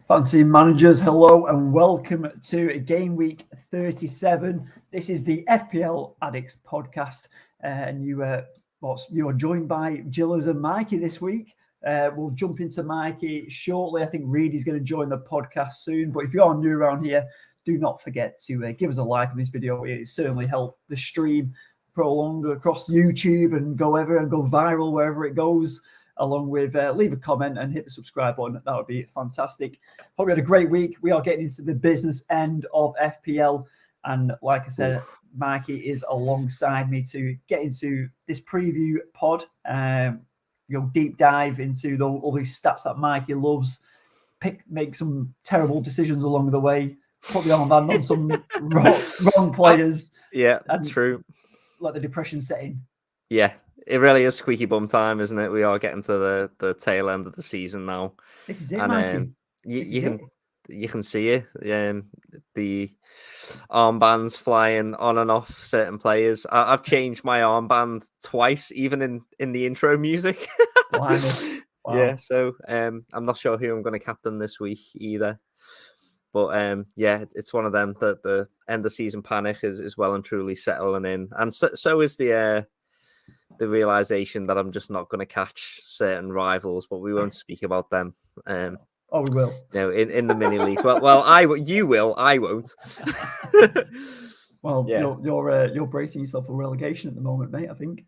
Fancy managers, hello and welcome to Game Week 37. This is the FPL Addicts podcast, and you are joined by Gillers and Mikey this week. We'll jump into Mikey shortly. I think Reedy's going to join the podcast soon. But if you are new around here, do not forget to give us a like on this video. It certainly helps the stream prolong across YouTube and go viral wherever it goes. Along with leave a comment and hit the subscribe button. That would be fantastic. Hope you had a great week. We are getting into the business end of FPL. And like I said, Mikey is alongside me to get into this preview pod. Deep dive into all these stats that Mikey loves. Make some terrible decisions along the way. Put the armband on some wrong players. Yeah, that's true. Let the depression set in. Yeah. It really is squeaky bum time, isn't it? We are getting to the tail end of the season now. This is it, Mikey. You can see it. The armbands flying on and off certain players. I've changed my armband twice, even in the intro music. Wow. Yeah, so I'm not sure who I'm going to captain this week either. But it's one of them that the end of season panic is well and truly settling in, and so is the realization that I'm just not going to catch certain rivals, but we won't speak about them. We will. In the mini leagues. Well, you will. I won't. Well, yeah. You're bracing yourself for relegation at the moment, mate. I think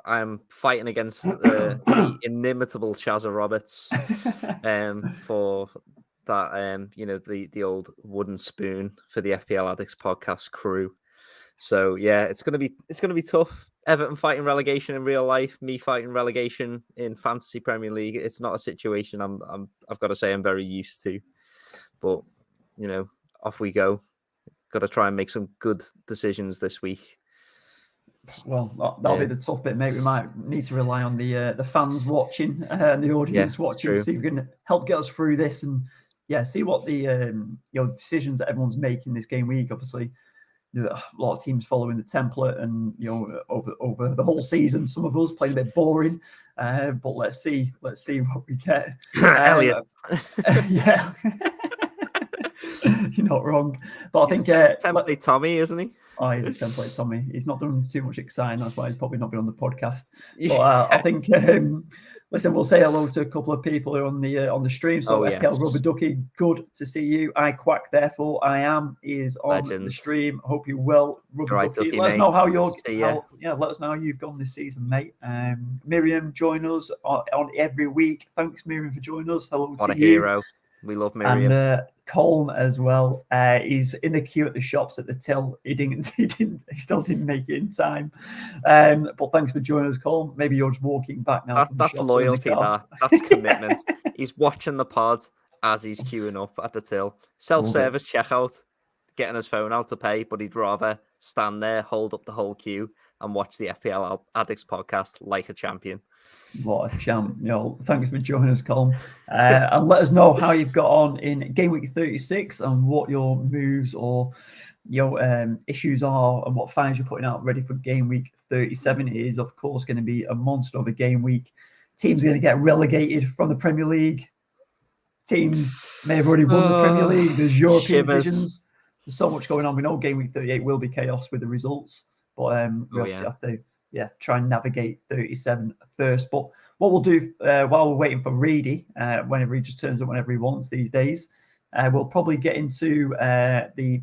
I'm fighting against the inimitable Chazza Roberts for that. The old wooden spoon for the FPL Addicts podcast crew. So yeah, it's gonna be tough. Everton fighting relegation in real life, me fighting relegation in fantasy Premier League. It's not a situation I've got to say I'm very used to. But off we go. Got to try and make some good decisions this week. Well, that'll be the tough bit, mate. We might need to rely on the fans watching and the audience watching to see if we can help get us through this and see what the decisions that everyone's making this game week. Obviously, a lot of teams following the template, and over the whole season, some of us playing a bit boring. But let's see what we get. Elliot, yeah, you're not wrong. But I think template Tommy, isn't he? Oh, he's a template Tommy. He's not done too much exciting. That's why he's probably not been on the podcast. But I think, listen, we'll say hello to a couple of people who are on the stream. So FPL Rubber Ducky, good to see you. I Quack, therefore I am, is on the stream. Hope you will. Rubber Ducky. Let us know how let us know how you've gone this season, mate. Miriam, join us on every week. Thanks, Miriam, for joining us. Hello to you. What a hero. We love Miriam. And Colm as well. He's in the queue at the shops at the till. He still didn't make it in time. But thanks for joining us, Colm. Maybe you're just walking back now. That's loyalty. That's commitment. He's watching the pod as he's queuing up at the till. Self-service checkout, getting his phone out to pay, but he'd rather stand there, hold up the whole queue, and watch the FPL Addicts podcast like a champion. What a champ. Thanks for joining us, Colm. And let us know how you've got on in Game Week 36 and what your moves or issues are and what fines you're putting out ready for Game Week 37. It is, of course, going to be a monster of a game week. Teams are going to get relegated from the Premier League. Teams may have already won the Premier League. There's European decisions. There's so much going on. We know Game Week 38 will be chaos with the results. But we obviously have to try and navigate 37 first. But what we'll do while we're waiting for Reedy, whenever he just turns up whenever he wants these days, we'll probably get into the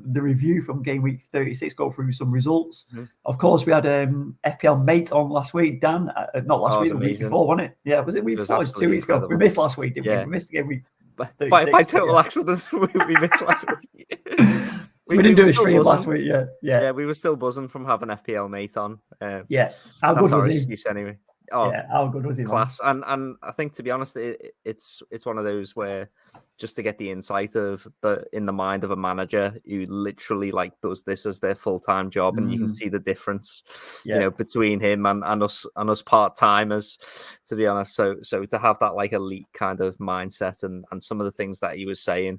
review from Game Week 36, go through some results. Mm-hmm. Of course, we had FPL Mate on last week, Dan. Not last week, the week before, wasn't it? Yeah, was it week before? It was 2 weeks ago. We missed last week, didn't we? We missed Game Week 36. By total accident, we missed last week. We didn't do a stream last week, Yeah, we were still buzzing from having FPL Mate on. How good was he? Excuse anyway. How good was he? Class. And I think, to be honest, it's one of those where just to get the insight of in the mind of a manager who literally like does this as their full-time job, and you can see the difference, between him and us part-timers, to be honest. So to have that like elite kind of mindset and some of the things that he was saying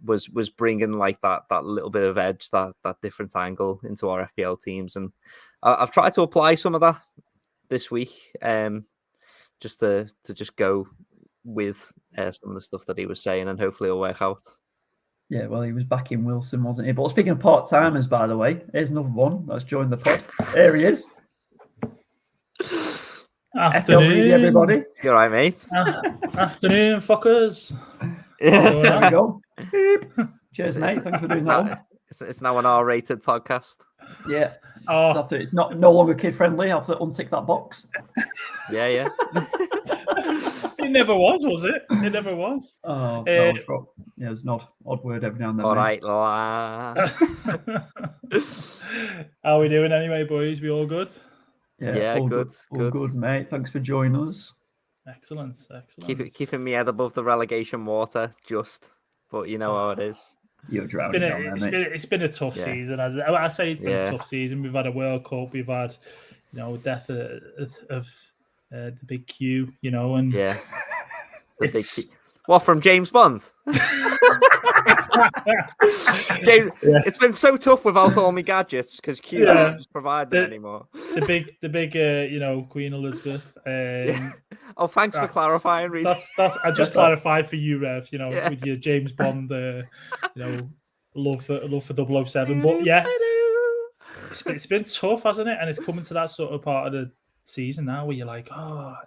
was bringing like that little bit of edge, that different angle into our FPL teams, and I've tried to apply some of that this week, just to go with some of the stuff that he was saying, and hopefully it'll work out. Yeah, well, he was back in Wilson, wasn't he? But speaking of part-timers, by the way, here's another one that's joined the pod. There he is. Afternoon, everybody. You all right, mate? Afternoon, fuckers. There we go. Cheers, mate. Thanks for doing that one. It's now an R-rated podcast. Yeah. It's no longer kid-friendly. I have to untick that box. Yeah. It never was it? It never was. Oh, no, there's an odd word every now and then. All right, la. How are we doing anyway, boys? We all good? Yeah, good. Good, mate. Thanks for joining us. Excellent. Keeping me head above the relegation water, but you know how it is. You're drowning it's been a tough season. As I say, it's been a tough season. We've had a World Cup. We've had, death of the big Q. And the big Q. What, from James Bond? James, it's been so tough without all my gadgets because Q doesn't just provide them anymore. The big Queen Elizabeth. Oh, thanks for clarifying, Reed. That's I just clarified for you, Rev. With your James Bond, love for 007. But yeah, it's been tough, hasn't it? And it's coming to that sort of part of the season now where you're like,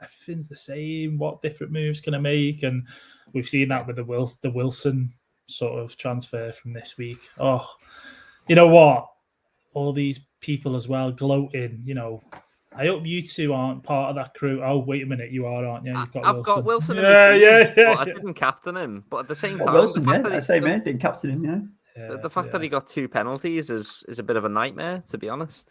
everything's the same. What different moves can I make? And we've seen that with the Wilson sort of transfer from this week. Oh, you know what? All these people as well gloating. I hope you two aren't part of that crew. Oh, wait a minute, you are, aren't you? I've got Wilson. Yeah. But I didn't captain him. But at the same time, Wilson, didn't captain him. The fact that he got 2 penalties is a bit of a nightmare, to be honest.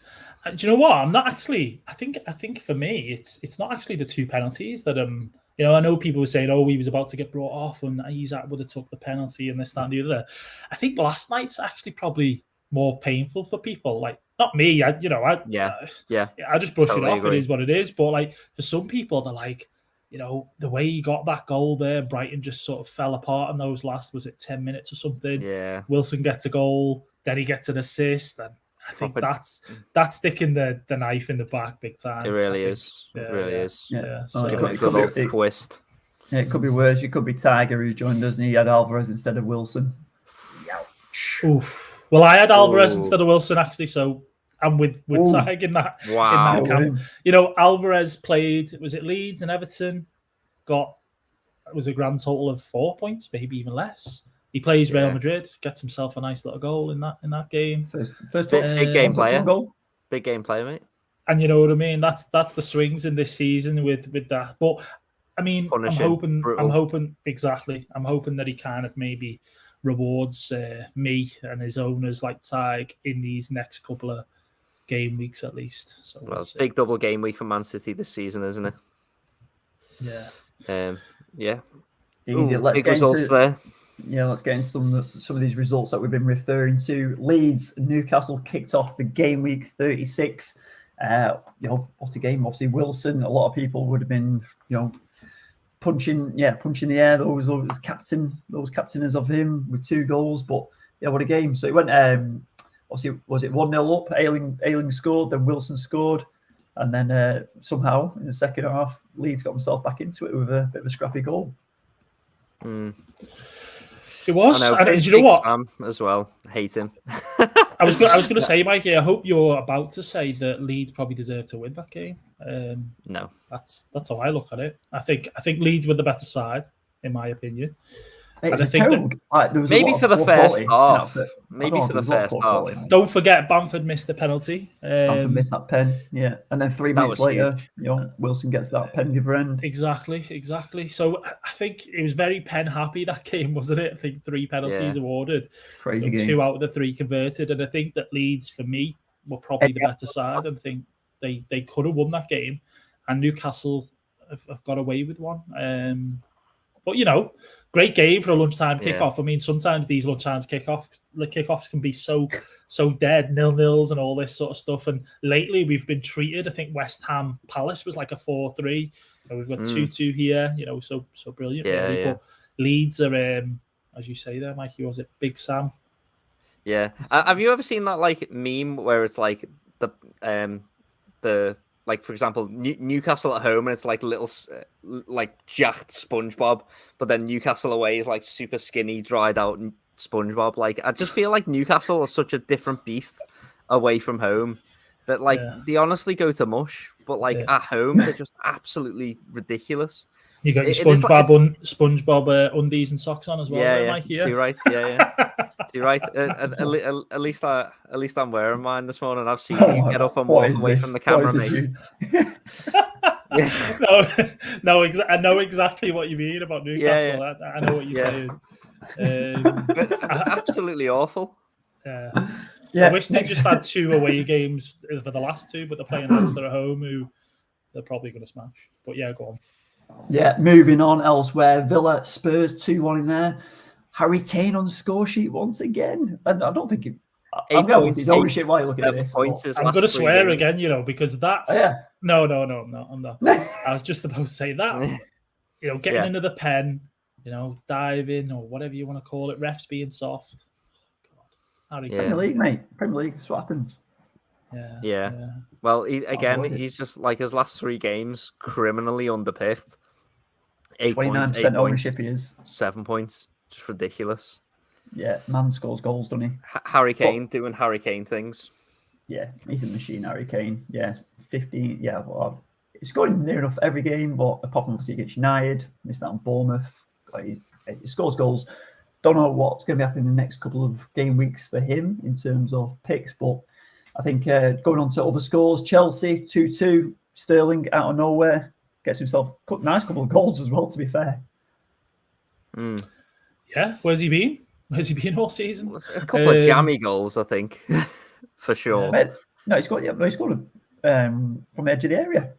Do you know what? I'm not actually. I think for me, it's not actually the 2 penalties that I know people were saying, he was about to get brought off and Isaac would have took the penalty and this, that, and the other. I think last night's actually probably more painful for people. Like, not me. I just brush it off. Agree. It is what it is. But like for some people, they're like, the way he got that goal there, Brighton just sort of fell apart in those last, was it 10 minutes or something? Yeah. Wilson gets a goal, then he gets an assist, and I think that's sticking the knife in the back big time. It really is. It really is. Yeah. So it could be twist. Yeah, it could be worse. It could be Tiger who's joined us and he had Alvarez instead of Wilson. Ouch. Oof. Well, I had Alvarez instead of Wilson actually, so I'm with Tiger in that camp. Alvarez played, was it Leeds and Everton? It was a grand total of 4 points, maybe even less. He plays Real Madrid, gets himself a nice little goal in that game. First big game player. Big game player, mate. And you know what I mean? That's the swings in this season with that. But I mean, I'm hoping that he kind of maybe rewards me and his owners like Tig in these next couple of game weeks at least. So it's big double game week for Man City this season, isn't it? Yeah. Yeah. Easy. Big results there. Yeah, let's get into some of these results that we've been referring to. Leeds, Newcastle kicked off the game week 36. What a game! Obviously, Wilson. A lot of people would have been, punching the air. Those captainers of him with 2 goals. But yeah, what a game! So it went. Obviously, was it 1-0 up? Ayling scored, then Wilson scored, and then somehow in the second half, Leeds got himself back into it with a bit of a scrappy goal. It was, and you know what? As well, hate him. I was going to say, Mikey, I hope you're about to say that Leeds probably deserve to win that game. No, that's how I look at it. I think Leeds were the better side, in my opinion. Maybe for the first half. Maybe for the first half. Don't forget, Bamford missed the penalty. Bamford missed that pen, and then 3 minutes later, Wilson gets that pen giver end. Exactly. So I think it was very pen happy that game, wasn't it? I think 3 penalties awarded, crazy game. 2 out of the 3 converted, and I think that Leeds, for me, were probably the better side. I think they could have won that game, and Newcastle have got away with one. But great game for a lunchtime kickoff. I mean, sometimes these lunchtime kickoffs can be so dead, 0-0s and all this sort of stuff. And lately we've been treated. I think West Ham Palace was like a 4-3. We've got 2-2 here. So brilliant. Yeah, really. yeah. But Leeds are, as you say there, Mikey, was it Big Sam? Yeah. Have you ever seen that like meme where it's like the like, for example, Newcastle at home and it's like little like jacked SpongeBob, but then Newcastle away is like super skinny, dried out SpongeBob. Like, I just feel like Newcastle is such a different beast away from home that like they honestly go to mush, but like at home they're just absolutely ridiculous. You got your SpongeBob undies and socks on as well, yeah, Mikey. Yeah, too right. Yeah. Too right. At least I'm wearing mine this morning. I've seen you get up and walk away from the camera, mate. I know exactly what you mean about Newcastle. Yeah. I know what you're saying. Absolutely awful. Yeah. I wish they just had 2 away games for the last 2, but they're playing Leicester at home, who they're probably going to smash. But yeah, go on. Yeah, moving on elsewhere. Villa, Spurs 2-1 in there. Harry Kane on the score sheet once again. And I don't think I'm going with his ownership while you're looking at this. I'm going to swear again, because that. Oh, yeah. No, I'm not. I was just about to say that. Getting into the pen, diving or whatever you want to call it, refs being soft. God. Harry Kane. Premier League, mate. Premier League. That's what happens. Yeah. Well, he's just like his last 3 games criminally underpicked. 29% ownership he is. 7 points. Just ridiculous. Yeah, man scores goals, doesn't he? Harry Kane doing Harry Kane things. Yeah, he's a machine, Harry Kane. Yeah, 15. Yeah, well, he's scoring near enough every game, but apart from obviously against United, missed out on Bournemouth. He scores goals. Don't know what's going to be happening in the next couple of game weeks for him in terms of picks, but I think going on to other scores, Chelsea 2-2, Sterling out of nowhere gets himself a nice couple of goals as well, to be fair. Yeah, where's he been? Where's he been all season? A couple of jammy goals, I think, for sure. No, he scored from the edge of the area.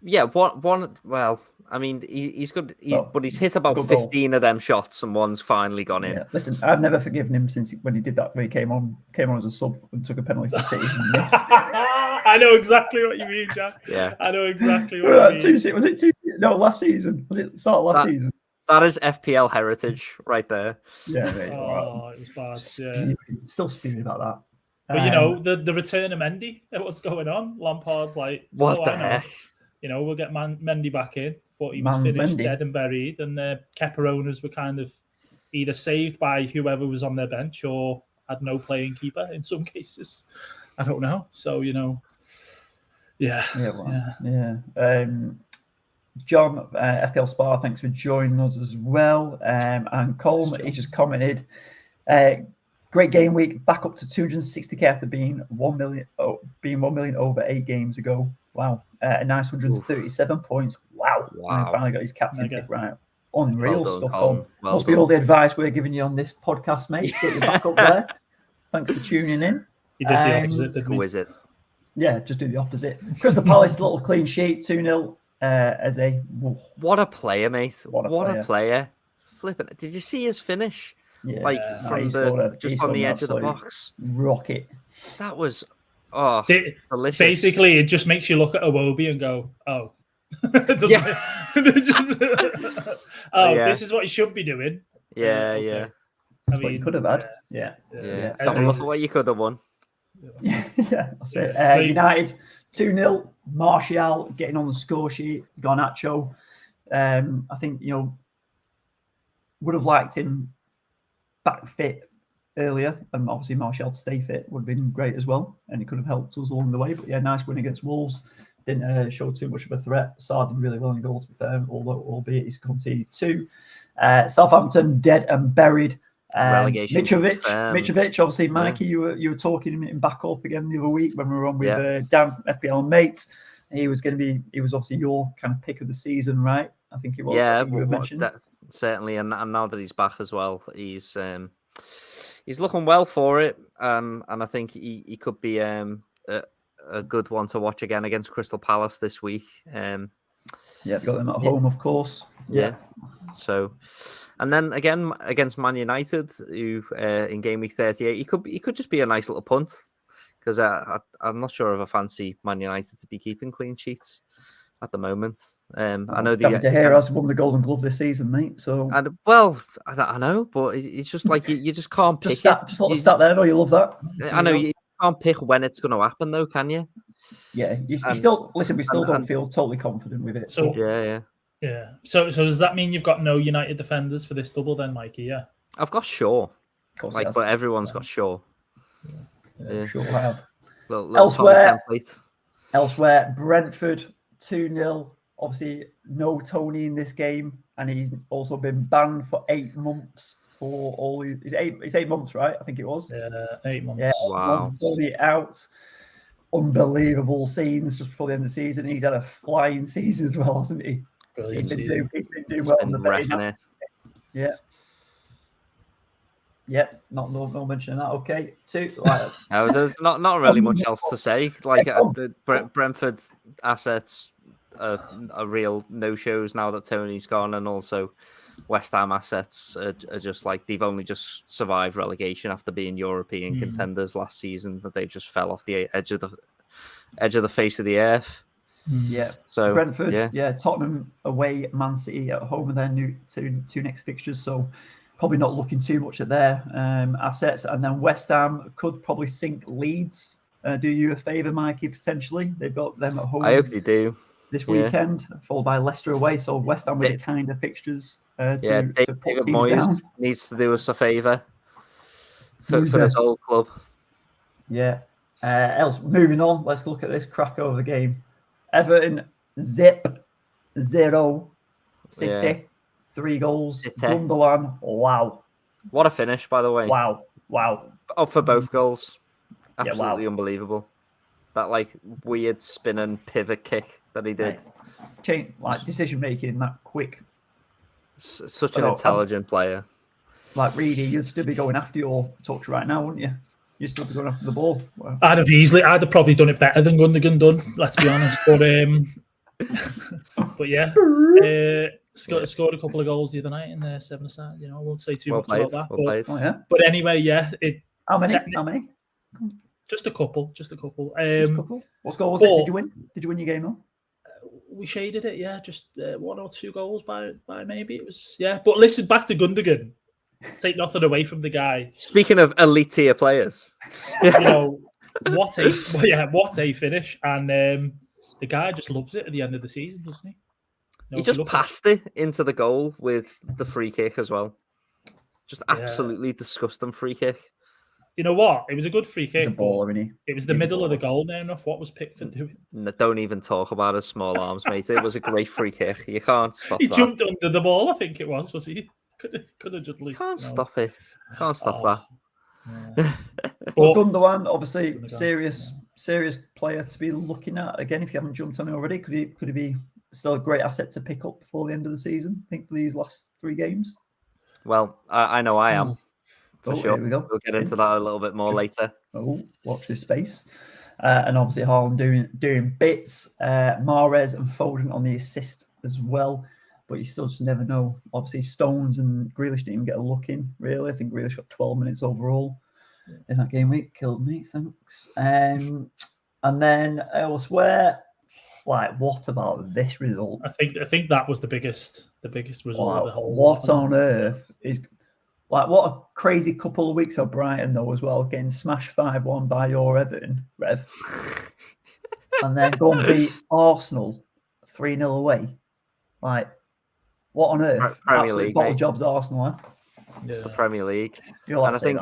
Yeah, one. Well, I mean, he's good. But he's hit about 15 of them shots, and one's finally gone in. Yeah. Listen, I've never forgiven him since when he did that. When he came on as a sub and took a penalty for City and missed. I know exactly what you mean, Jack. Yeah, I know exactly what you mean. Was it 2? No, last season. Was it start of last season? That is FPL heritage right there. Yeah, mate. It was bad. Yeah. Still spewing about that. But the return of Mendy, what's going on? Lampard's like, what the heck? We'll get Mendy back in. Thought he was finished, dead and buried, and Kepa owners were kind of either saved by whoever was on their bench or had no playing keeper in some cases. I don't know. So yeah. John, FPL Spa, thanks for joining us as well. And Colm, he just commented, great game week, back up to 260k after being 1 million over 8 games ago. Wow. A nice 137 points. Wow. And finally got his captain pick right. Unreal stuff, Colm. Must be all the advice we're giving you on this podcast, mate. Get you back up there. Thanks for tuning in. You did the opposite, didn't you? Who is it? Yeah, just do the opposite. Crystal Palace, little clean sheet, 2-0. What a player, mate! What a player! Flipping! Did you see his finish? Yeah, from just on the edge of the box. Rocket. That was delicious. Basically, it just makes you look at Iwobi and go, "Oh, this is what he should be doing." Yeah, okay. yeah. I mean, what you could have had. Yeah. Look at what you could have won. Yeah, that's it. United 2-0. Martial getting on the score sheet. Garnacho. I think would have liked him back fit earlier, and obviously Martial to stay fit would have been great as well, and it could have helped us along the way. But yeah, nice win against Wolves. Didn't show too much of a threat. Saar did really well in goal, to be fair, albeit he's conceded 2. Southampton dead and buried. Relegation. Mitrovic, obviously, Mikey, you were talking him back up again the other week when we were on with Dan from FPL Mates. He was obviously your kind of pick of the season, right? I think it was. Yeah, certainly. And now that he's back as well, he's looking well for it. And I think he could be a good one to watch again against Crystal Palace this week. Yeah, got them at home, of course. Yeah. So, and then again against Man United, who in game week 38, he could just be a nice little punt, because I'm not sure if I fancy Man United to be keeping clean sheets at the moment. I know David De Gea has won the Golden Glove this season, mate. So, I know, but it's just like you just can't pick just let the stat there. No, you love that. I know you can't pick when it's going to happen, though, can you? Yeah, you still listen. We still don't feel totally confident with it. So yeah. So does that mean you've got no United defenders for this double then, Mikey? Yeah, I've got Shaw, but everyone's got Shaw. Yeah. Sure have. Little Elsewhere, Brentford 2-0. Obviously, no Tony in this game, and he's also been banned for 8 months for all. It's 8 months, right? I think it was. Yeah, 8 months. Yeah, wow. Tony out. Unbelievable scenes just before the end of the season. He's had a flying season as well, hasn't he? Brilliant. He's been doing well on the reffing it. Yeah. Yep, no mention of that. Okay, 2. No, there's not really much else to say. Like the Brentford assets are real no-shows now that Tony's gone, and also West Ham assets are just like they've only just survived relegation after being European contenders last season. That they just fell off the edge of the face of the earth. Yeah. So Brentford, Tottenham away, Man City at home, and their new two next fixtures. So probably not looking too much at their assets. And then West Ham could probably sink Leeds. Do you a favour, Mikey? Potentially, they've got them at home. I hope they do this weekend, followed by Leicester away. So West Ham with the kind of fixtures to put David teams Moyes down. needs to do us a favour for this whole club. Yeah. Moving on, let's look at this crack over the game. Everton 0. City 3 goals. Gundogan, wow. What a finish, by the way. Wow. Oh, for both goals. Absolutely unbelievable. That weird spinning pivot kick that he did. Decision making that quick. Such an intelligent player. Like Reedy, you'd still be going after your touch right now, wouldn't you? You'd still be going after the ball. Wow. I'd have probably done it better than Gundogan done, let's be honest. But yeah. Scored a couple of goals the other night in the 7-aside. I won't say too much about that. But anyway, How many? Just a couple. What score was it? Did you win? Did you win your game though? We shaded it, just 1 or 2 goals by maybe it was. But listen, back to Gundogan. Take nothing away from the guy. Speaking of elite tier players, what a finish! And the guy just loves it at the end of the season, doesn't he? He just passed it into the goal with the free kick as well. Just absolutely disgusting free kick. You know what? It was a good free kick. He's a baller, isn't he? It was the middle of the goal now enough. What was Pickford doing? Don't even talk about his small arms, mate. It was a great free kick. You can't stop he that. He jumped under the ball, I think it was he? Could have just Can't stop it. Can't stop that. Yeah. But Gundogan, obviously, serious player to be looking at. Again, if you haven't jumped on it already, could he be still a great asset to pick up before the end of the season? I think for these last 3 games. Well, I know I am. For sure. Here we go. We'll get into that a little bit more later. Watch this space. And obviously Haaland doing bits. Mahrez and Foden on the assist as well. But you still just never know. Obviously, Stones and Grealish didn't even get a look in, really. I think Grealish got 12 minutes overall in that game week. Killed me, thanks. And then elsewhere, what about this result? I think that was the biggest result of the whole. What on earth is what a crazy couple of weeks of Brighton though as well, getting smashed 5-1 by your Everton, Rev, and then go and beat Arsenal 3-0 away. What on earth? Premier League, bottle jobs Arsenal, huh? It's the Premier League. And I think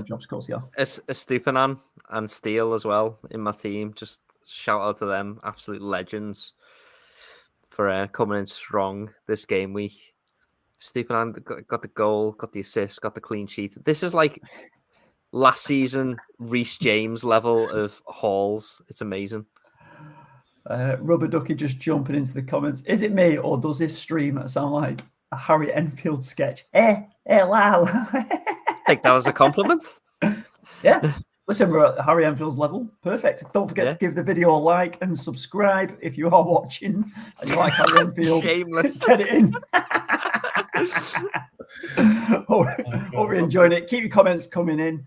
jobs, course, Estupinan and Steele as well in my team. Just shout out to them, absolute legends for coming in strong this game week. Estupinan got the goal, got the assist, got the clean sheet. This is like last season Reece James level of hauls. It's amazing. Rubber Ducky just jumping into the comments. Is it me or does this stream sound like a Harry Enfield sketch? Lal. Take that as a compliment. Yeah. Listen, we're at Harry Enfield's level. Perfect. Don't forget to give the video a like and subscribe if you are watching and you like Harry Enfield. Shameless. Get it in. Hope you're enjoying it. Keep your comments coming in.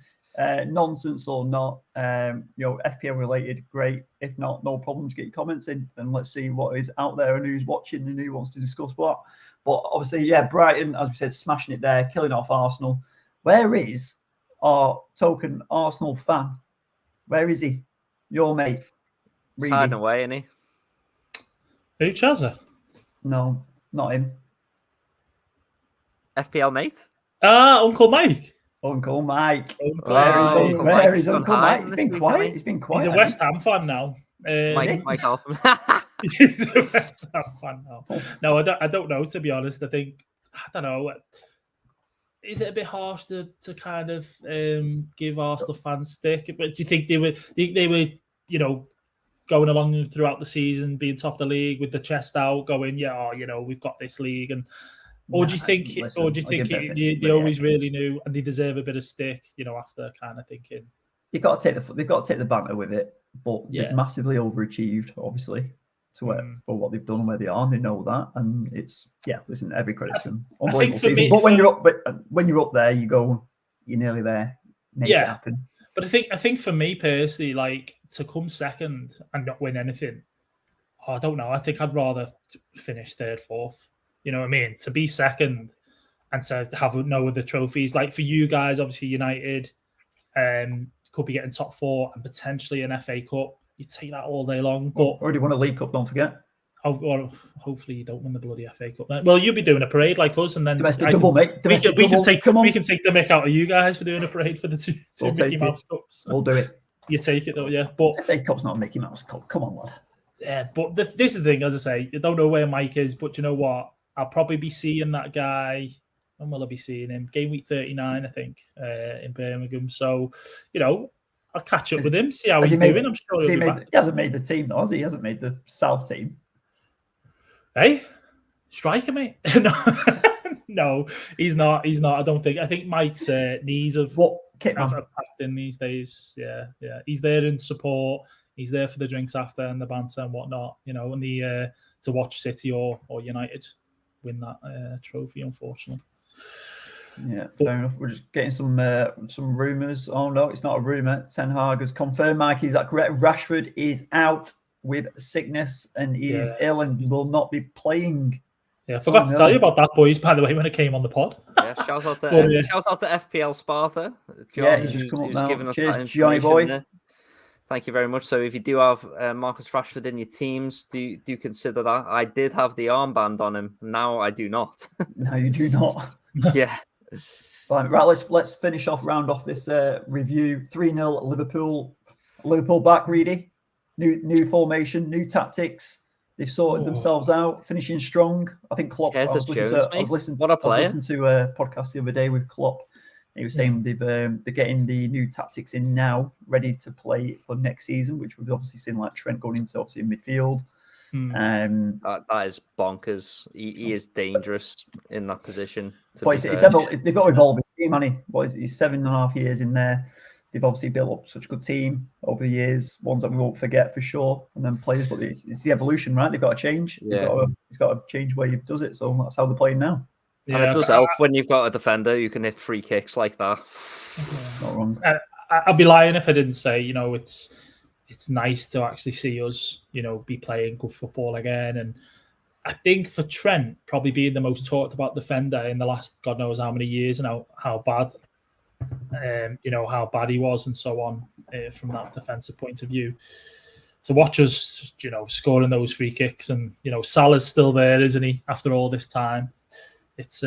Nonsense or not, FPL related, great. If not, no problems. Get your comments in and let's see what is out there and who's watching and who wants to discuss what. But obviously, Brighton, as we said, smashing it there, killing off Arsenal. Where is our token Arsenal fan? Where is he? Your mate. He's hiding away, isn't he? Who, Chazza? No, not him. FPL mate? Uncle Mike. Uncle Mike. Where is Uncle Mike? He's been quiet. He's been quiet. He's a West Ham fan now. Mike Alpham. He's a West Ham fan now. No, I don't know, to be honest. I don't know. Is it a bit harsh to kind of give Arsenal fans stick? But do you think they were, going along throughout the season, being top of the league with the chest out, going, we've got this league, or do you think they always really knew and they deserve a bit of stick, after kind of thinking they've got to take the banter with it, but they've massively overachieved, obviously, for what they've done and where they are, and they know that, and it's listen, every credit to them. Unbelievable season. But when you're up there, you go, you're nearly there. Make it happen. But I think for me personally, like, to come second and not win anything, I don't know. I think I'd rather finish third, fourth. You know what I mean? To be second and to have no other trophies. Like for you guys, obviously United could be getting top 4 and potentially an FA Cup. You take that all day long. But already won a League Cup, don't forget. Hopefully you don't win the bloody FA Cup. Well, you'll be doing a parade like us, and then domestic double, mate. We can take the mick out of you guys for doing a parade for the two Mickey Mouse Cups. We'll do it. You take it though, yeah. But FA Cup's not a Mickey Mouse Cup. Come on, lad. Yeah, but this is the thing, as I say, you don't know where Mike is, but you know what? I'll probably be seeing that guy. When will I be seeing him? Game week 39, I think, in Birmingham. So, I'll catch up with him, see how he's doing. I'm sure he'll be back. He hasn't made the team, though, has he? He hasn't made the South team. Hey, striker, mate. No, he's not. I don't think. I think Mike's knees have packed in these days. Yeah. He's there in support. He's there for the drinks after and the banter and whatnot. And to watch City or United win that trophy, unfortunately. Yeah, fair enough. We're just getting some rumours. Oh no, it's not a rumour. Ten Hag has confirmed, Mikey, is that correct? Rashford is out with sickness and he is ill and will not be playing. Yeah, I forgot to tell you about that, boys, by the way, when it came on the pod. Yeah, shout out to FPL Sparta. John, he's just come up now. Giving us Cheers, Johnny boy. There. Thank you very much. So if you do have Marcus Rashford in your teams, do consider that. I did have the armband on him. Now I do not. No, you do not. Yeah. Right, let's finish off, round off this review. 3-0 Liverpool. Liverpool back, Reedy. New formation, new tactics. They've sorted themselves out, finishing strong. I think Klopp. I was listening to a podcast the other day with Klopp. He was saying they're getting the new tactics in now, ready to play for next season, which we've obviously seen like Trent going into obviously in midfield. That is bonkers. He is dangerous in that position. They've got to evolve his team, hasn't he? He's 7.5 years in there. They've obviously built up such a good team over the years, ones that we won't forget for sure, and then players. But it's the evolution, right? They've got to change. Yeah. He's got to change where he does it. So that's how they're playing now. Yeah, and it does help when you've got a defender who can hit free kicks like that. Not wrong. I'd be lying if I didn't say, it's nice to actually see us, be playing good football again. And I think for Trent, probably being the most talked about defender in the last God knows how many years, and how bad, how bad he was and so on from that defensive point of view. To watch us, scoring those free kicks, and Salah's still there, isn't he? After all this time, it's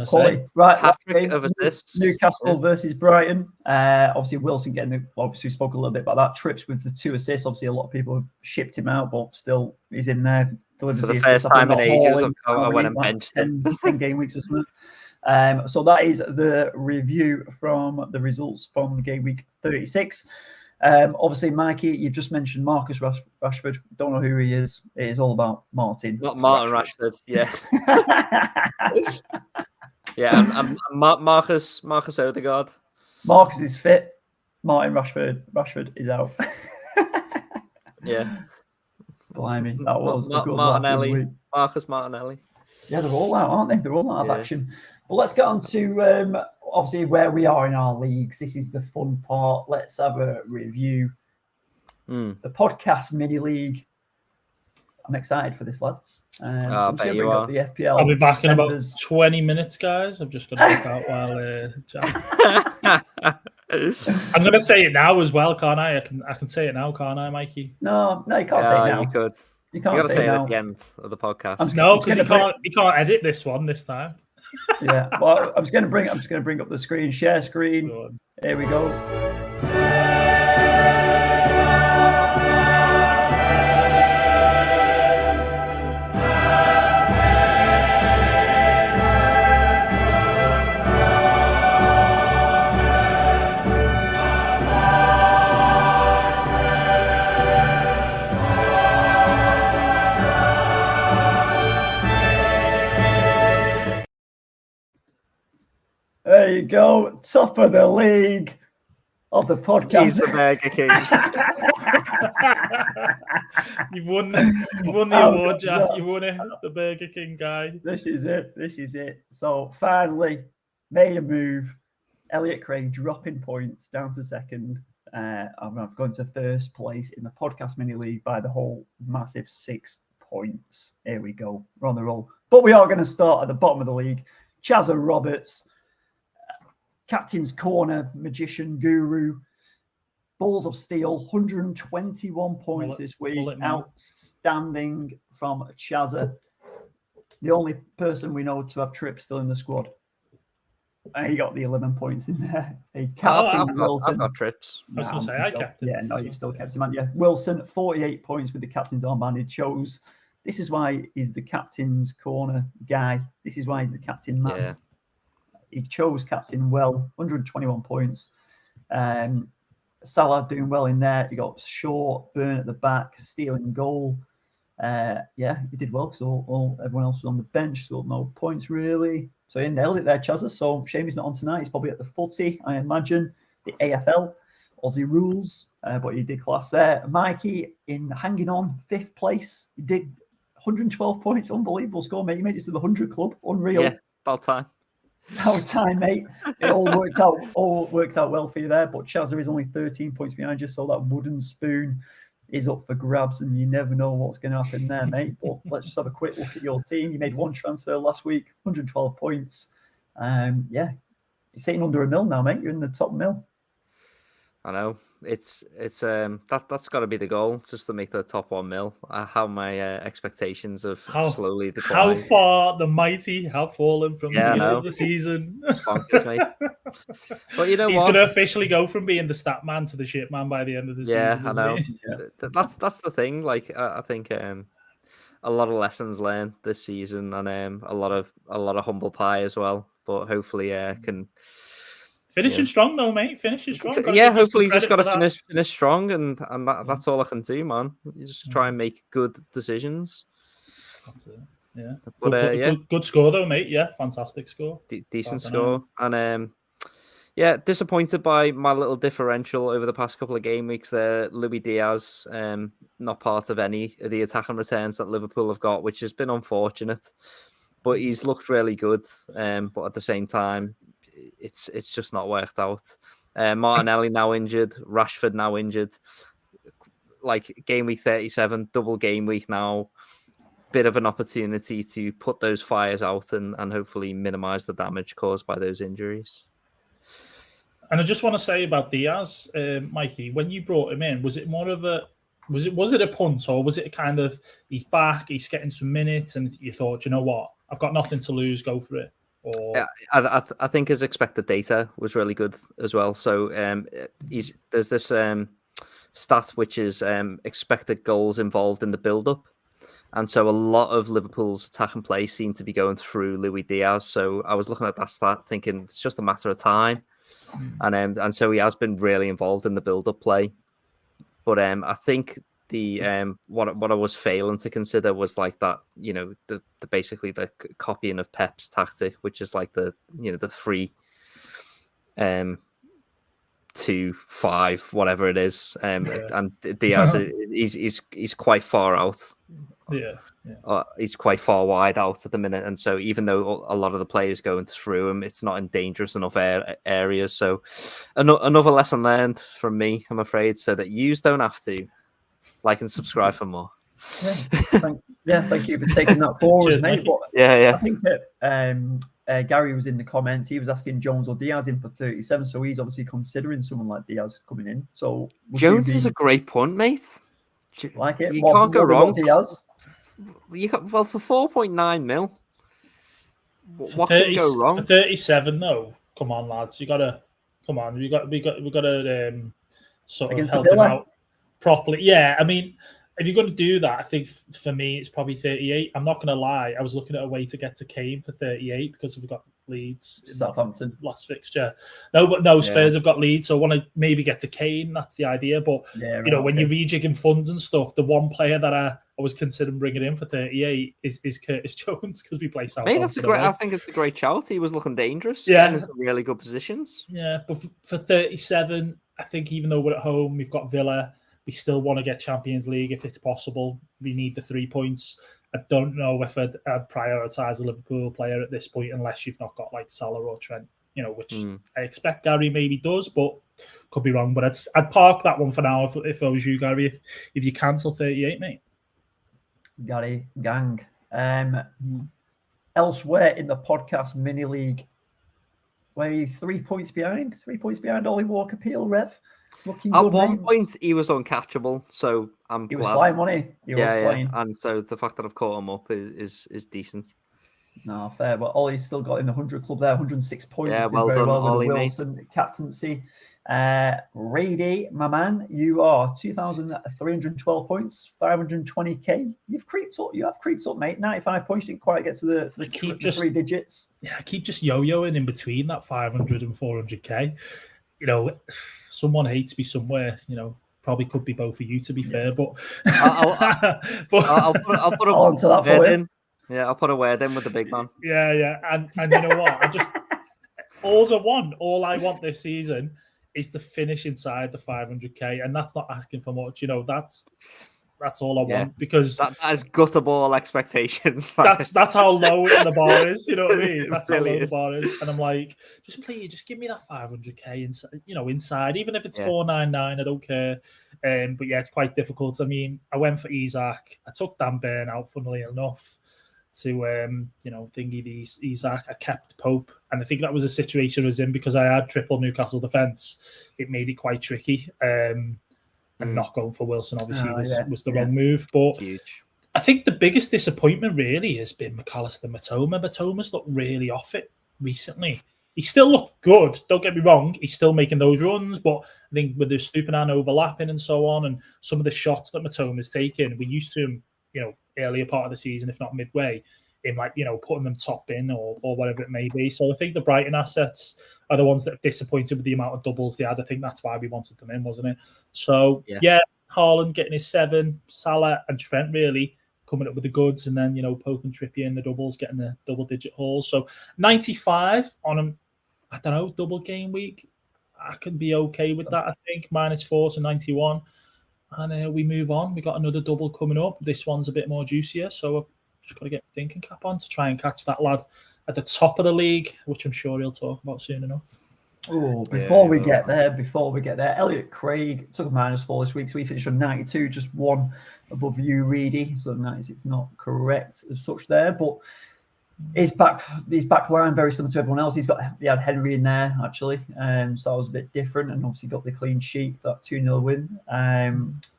quality. Right, hat-trick of assists. Newcastle versus Brighton. Obviously, Wilson obviously spoke a little bit about that. Trips with the 2 assists. Obviously, a lot of people have shipped him out, but still, he's in there. Delivers for the first time in ages. I went and benched 10 game weeks or something. So that is the review from the results from game week 36. Obviously, Mikey, you've just mentioned Marcus Rashford. Don't know who he is. It is all about Martin. Not Martin Rashford. Yeah. Yeah, and Marcus Odegaard. Marcus is fit. Martin Rashford is out. Yeah. Blimey, that was a good Martinelli. week. Marcus Martinelli. Yeah, they're all out, aren't they? They're all out of action. But let's get on to obviously where we are in our leagues. This is the fun part. Let's have a review. The podcast mini league. I'm excited for this, lads. So I'm just going to bring up the FPL. I'll be back in members. about 20 minutes, guys. I'm just going to look out while I'm going to say it now as well, can't I? I can say it now, can't I, Mikey? No, you can't say it now. You could. You can't got to say it now. at the end of the podcast. No, because he can't edit this one this time. Yeah. Well, I'm just going to bring up the screen. Share screen. Here we go. There you go, top of the league of the podcast. He's the Burger King. You've won the award, Jack. You won it, the Burger King guy. This is it. So finally made a move. Elliot Craig dropping points down to second. I've gone to first place in the podcast mini league by the whole massive 6 points. Here we go. We're on the roll. But we are going to start at the bottom of the league. Chazza Roberts. Captain's Corner, Magician Guru, Balls of Steel, 121 points this week. Outstanding from Chazza. The only person we know to have Tripp still in the squad. And he got the 11 points in there. Wilson. I've got Tripps. I was going to say, I kept him. Yeah, no, you still kept him, haven't you? Wilson, 48 points with the captain's armband. He chose. This is why he's the Captain's Corner guy. This is why he's the captain man. Yeah. He chose captain well, 121 points. Salah doing well in there. He got short, Burn at the back, stealing goal. He did well because everyone else was on the bench, so no points really. So he nailed it there, Chazza. So shame he's not on tonight. He's probably at the footy, I imagine. The AFL, Aussie rules, but he did class there. Mikey hanging on 5th place. He did 112 points. Unbelievable score, mate. You made it to the 100 club. Unreal. Yeah, about time. About time, mate. It all worked out well for you there. But Chazza is only 13 points behind you, so that wooden spoon is up for grabs, and you never know what's going to happen there, mate. But let's just have a quick look at your team. You made 1 transfer last week, 112 points. You're sitting under a mil now, mate. You're in the top mil. I know. It's that's got to be the goal, just to make the top 1 mil. How my expectations have slowly declined. How far the mighty have fallen from the beginning of the season. It's bonkers, mate. But you know he's going to officially go from being the stat man to the shit man by the end of the season. Yeah, I know. That's the thing. Like I think a lot of lessons learned this season, and a lot of humble pie as well. But hopefully, can. Finishing strong though, mate. Finishing strong. Hopefully you just got to finish strong, and that's all I can do, man. You just try and make good decisions. That's it. Yeah. But good score though, mate. Yeah, fantastic score. Decent score, and disappointed by my little differential over the past couple of game weeks there. Luis Diaz, not part of any of the attack and returns that Liverpool have got, which has been unfortunate. But he's looked really good, but at the same time, it's just not worked out. Martinelli now injured, Rashford now injured. Like game week 37, double game week now. Bit of an opportunity to put those fires out and hopefully minimize the damage caused by those injuries. And I just want to say about Diaz, Mikey, when you brought him in, was it more of a was it a punt, or was it a kind of he's back, he's getting some minutes, and you thought, you know what, I've got nothing to lose, go for it? Or... Yeah, I think his expected data was really good as well. So there's this stat which is expected goals involved in the build-up. And so a lot of Liverpool's attack and play seem to be going through Luis Diaz. So I was looking at that stat thinking it's just a matter of time. And so he has been really involved in the build-up play. But I think the what I was failing to consider was like that, you know, the basically the copying of Pep's tactic, which is like the 3 2-5, whatever it is. And Diaz, he's quite far out. Yeah. He's quite far wide out at the minute, and so even though a lot of the players going through him, it's not in dangerous enough areas. So another lesson learned from me, I'm afraid, so that you don't have to. Like and subscribe for more. Thank you for taking that forward, mate. Yeah. I think that Gary was in the comments. He was asking Jones or Diaz in for 37, so he's obviously considering someone like Diaz coming in. So Jones is a great punt, mate. Like it, you can't go wrong. Diaz. Well, for 4.9 mil, what can go wrong? For 37, though. Come on, lads, you gotta come on. We got to sort of help him out properly. Yeah, I mean, if you're going to do that, I think for me it's probably 38. I'm not going to lie. I was looking at a way to get to Kane for 38 because we've got Leeds in Southampton last fixture. No, Spurs have got Leeds, so I want to maybe get to Kane. That's the idea. But when you're rejigging funds and stuff, the one player that I was considering bringing in for 38 is Curtis Jones because we play Southampton. That's a great. I think it's a great shout. He was looking dangerous. Yeah, into really good positions. Yeah, but for 37, I think even though we're at home, we've got Villa. We still want to get Champions League if it's possible. We need the 3 points. I don't know if I'd prioritise a Liverpool player at this point unless you've not got like Salah or Trent, which I expect Gary maybe does, but could be wrong. But I'd park that one for now if I was you, Gary, if you cancel 38, mate. Gary, gang. Elsewhere in the podcast mini league, where are you 3 points behind? 3 points behind Ollie Walker Peel, Rev. Looking At good, one mate. point, he was uncatchable, so I'm glad. He was flying, wasn't he? He was flying. And so the fact that I've caught him up is decent. No, fair. But Ollie's still got in the 100 club there, 106 points. Yeah, well done, Ollie, with the Wilson captaincy. Rady, my man, you are 2,312 points, 520k. You have creeped up, mate. 95 points. You didn't quite get to the 3 digits. Yeah, I keep just yo-yoing in between that 500 and 400k. Someone hates me somewhere. Probably could be both of you, to be fair. But I'll put a onto that for in. Yeah, I'll put a word in with the big man. Yeah, and you know what? All I want this season is to finish inside the 500k, and that's not asking for much. That's all I want because that is gutterball expectations. That's how low the bar is. You know what I mean? That's really how low the bar is. And I'm like, just give me that 500k inside. Inside, even if it's 499, I don't care. But yeah, it's quite difficult. I mean, I went for Isaac. I took Dan Burn out, funnily enough, to thingy these Isaac. I kept Pope, and I think that was a situation I was in because I had triple Newcastle defense. It made it quite tricky. And not going for Wilson, obviously, was the wrong move. But huge. I think the biggest disappointment really has been McAllister Matoma. Matoma's looked really off it recently. He still looked good, don't get me wrong. He's still making those runs, but I think with the Stupinan overlapping and so on, and some of the shots that Matoma's taken, we're used to him, earlier part of the season, if not midway, in putting them top in or whatever it may be. So I think the Brighton assets are the ones that are disappointed with the amount of doubles they had. I think that's why we wanted them in, wasn't it? So, Haaland getting his 7, Salah and Trent really coming up with the goods, and then, Pope and Trippier in the doubles, getting the double-digit hauls. So 95 on a, double game week. I can be okay with that, I think. -4, so 91. And we move on. We got another double coming up. This one's a bit more juicier, so I've just got to get my thinking cap on to try and catch that lad at the top of the league, which I'm sure he'll talk about soon enough. Oh, before we get there, Elliot Craig took a -4 this week, so he finished on 92, just one above you, Reedy. So 96 not correct as such there, but his back line very similar to everyone else. He had Henry in there actually, so that was a bit different, and obviously got the clean sheet, that 2-0 win.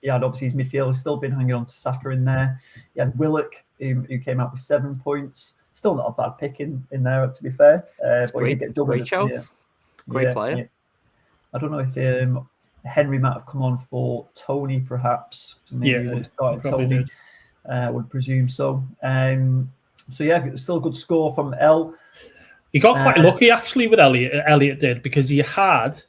He had obviously his midfield still been hanging on to Saka in there. He had Willock who came out with 7 points. Still not a bad pick in there, to be fair. But great shout. Great player. Yeah. I don't know if Henry might have come on for Tony, perhaps. So maybe he would have started Tony. Would presume so. Still a good score from El. He got quite lucky actually with Elliot. Elliot did, because he had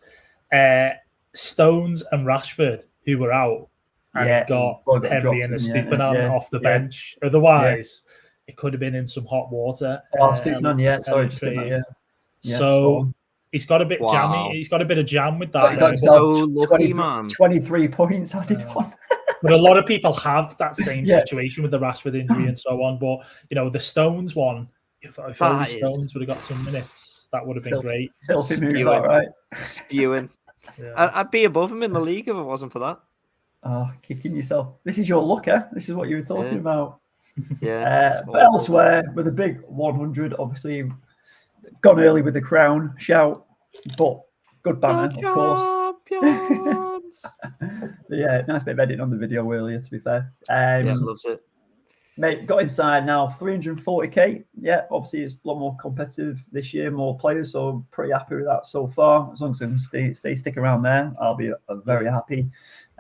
Stones and Rashford who were out, and he got Henry and Stupinan off the bench. Otherwise, it could have been in some hot water. Stupinan, sorry, just in that, He's got a bit jammy. He's got a bit of jam with that. He got so lucky, man. 23 points added on. But a lot of people have that same situation with the Rashford injury and so on. But, the Stones one, if only Stones would have got some minutes, that would have been great. Filthy move, all right. Spewing. Yeah. I'd be above him in the league if it wasn't for that. Oh, kicking yourself. This is your luck, eh? This is what you were talking about. Yeah. But elsewhere, with a big 100, obviously gone early with the crown. Shout, but good banner, of course. Yeah, nice bit of editing on the video earlier, to be fair. Loves it. Mate, got inside now, 340k. Yeah, obviously it's a lot more competitive this year, more players, so I'm pretty happy with that so far. As long as I can stick around there, I'll be very happy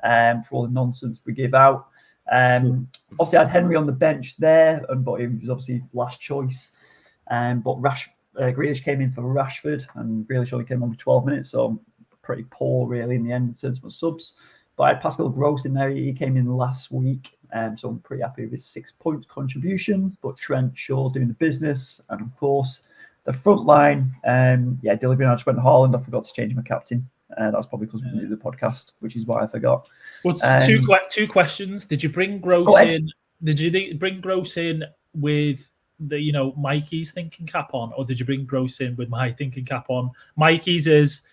for all the nonsense we give out. Obviously, I had Henry on the bench there, but he was obviously last choice. But Grealish came in for Rashford, and Grealish only came on for 12 minutes, so pretty poor really in the end in terms of subs. But I had Pascal Gross in there. He came in last week, so I'm pretty happy with his 6 points contribution. But Trent Shaw doing the business, and of course the front line. Delivering. I just went to Haaland. I forgot to change my captain. That's probably because we didn't do the podcast, which is why I forgot. Well, two questions. Did you bring Gross in? Did you bring Gross in with the Mikey's thinking cap on, or did you bring Gross in with my thinking cap on? Mikey's is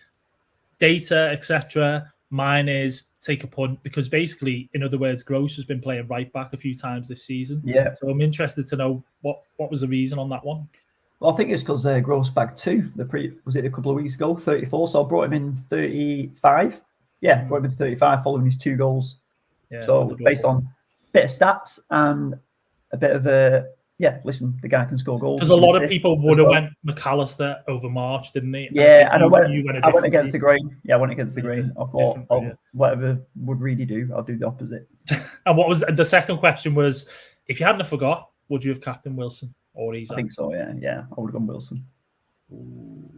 data, etc. Mine is take a punt, because basically, in other words, Gross has been playing right back a few times this season. Yeah. So I'm interested to know what was the reason on that one. Well, I think it's because Gross bagged 2. Was it a couple of weeks ago? 34. So I brought him in 35. Yeah, brought him in 35 following his 2 goals. Yeah, so based on a bit of stats and a bit of listen, the guy can score goals. Because a lot of people would have went McAllister over March, didn't they? Yeah, and I went against the grain. Yeah, I went against the grain. I thought, whatever would Reedy do, I'll do the opposite. And what was the second question was, if you hadn't have forgot, would you have captained Wilson or Isak? I think so, yeah. I would have gone Wilson.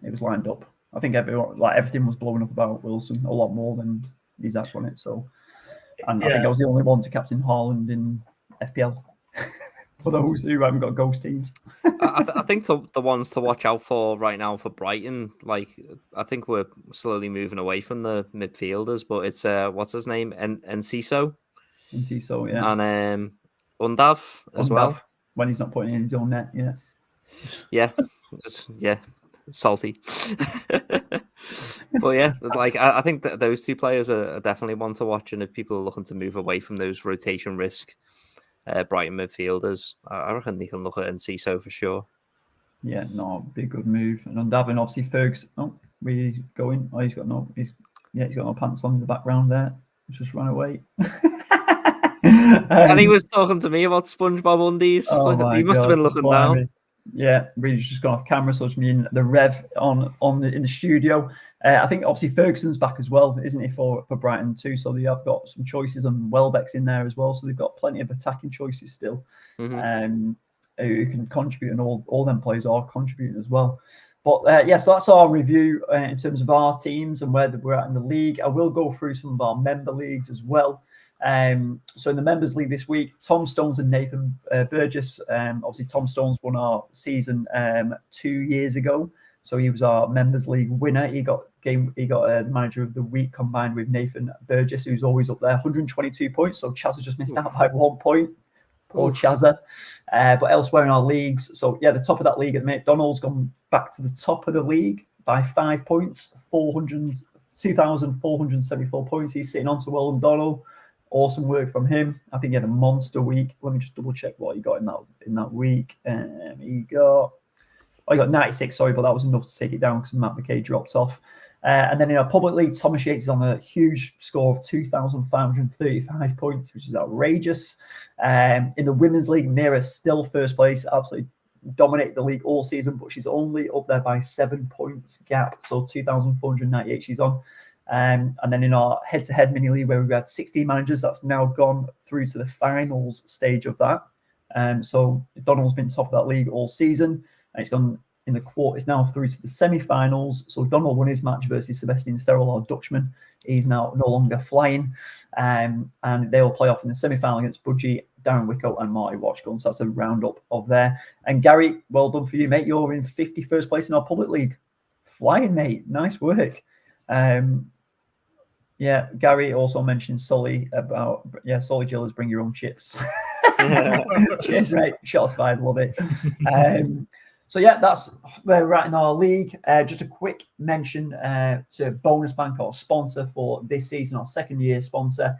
It was lined up. I think everything was blowing up about Wilson a lot more than Isak on it. So, and I think I was the only one to captain Haaland in FPL. For those who haven't got ghost teams. I think the ones to watch out for right now for Brighton, I think we're slowly moving away from the midfielders, but it's what's his name? Enciso, yeah. And Undav as well. When he's not putting in his own net, yeah. Yeah. Salty. But yeah, I think that those 2 players are definitely one to watch, and if people are looking to move away from those rotation risk Brighton midfielders, I reckon they can look at Enciso for sure. Yeah, no, be a good move. And Undavin, obviously Fergs. Oh, where he's going? Oh, he's got no pants on in the background there. He's just run away. And he was talking to me about SpongeBob undies. He must have been looking down. Yeah, really just gone off camera. So it's me and the Rev in the studio. I think obviously Ferguson's back as well, isn't he, for Brighton too? So they have got some choices, and Welbeck's in there as well. So they've got plenty of attacking choices still, who can contribute, and all them players are contributing as well. But so that's our review in terms of our teams and where we're at in the league. I will go through some of our member leagues as well. So in the members league this week, Tom Stones and Nathan Burgess. Obviously, Tom Stones won our season 2 years ago, so he was our members league winner. He got a manager of the week combined with Nathan Burgess, who's always up there, 122 points. So Chazza just missed out by 1 point. Poor Chazza. But elsewhere in our leagues, so yeah, the top of that league at the minute, Donald's gone back to the top of the league by 5 points, 2,474 points. He's sitting on to well done, Donald. Awesome work from him. I think he had a monster week. Let me just double check what he got in that week. He got 96, sorry, but that was enough to take it down because Matt McKay dropped off. And then in our public league, Thomas Yates is on a huge score of 2,535 points, which is outrageous. In the women's league, Mira still first place, absolutely dominated the league all season, but she's only up there by 7 points gap. So 2,498 she's on. And then in our head-to-head mini league, where we've had 16 managers, that's now gone through to the finals stage of that. So Donald's been top of that league all season, and it's gone in the quarter. It's now through to the semi-finals. So Donald won his match versus Sebastian Sterrell, our Dutchman. He's now no longer flying, and they will play off in the semi-final against Budgie, Darren Wicko, and Marty Watchgun. So that's a roundup of there. And Gary, well done for you, mate. You're in 51st place in our public league. flying, mate. Nice work. Yeah, Gary also mentioned Sully about Sully Gillis, bring your own chips. Cheers, mate. Shots fired, love it. So yeah, that's where we're at in our league. Just a quick mention to Bonus Bank, our sponsor for this season, our second year sponsor.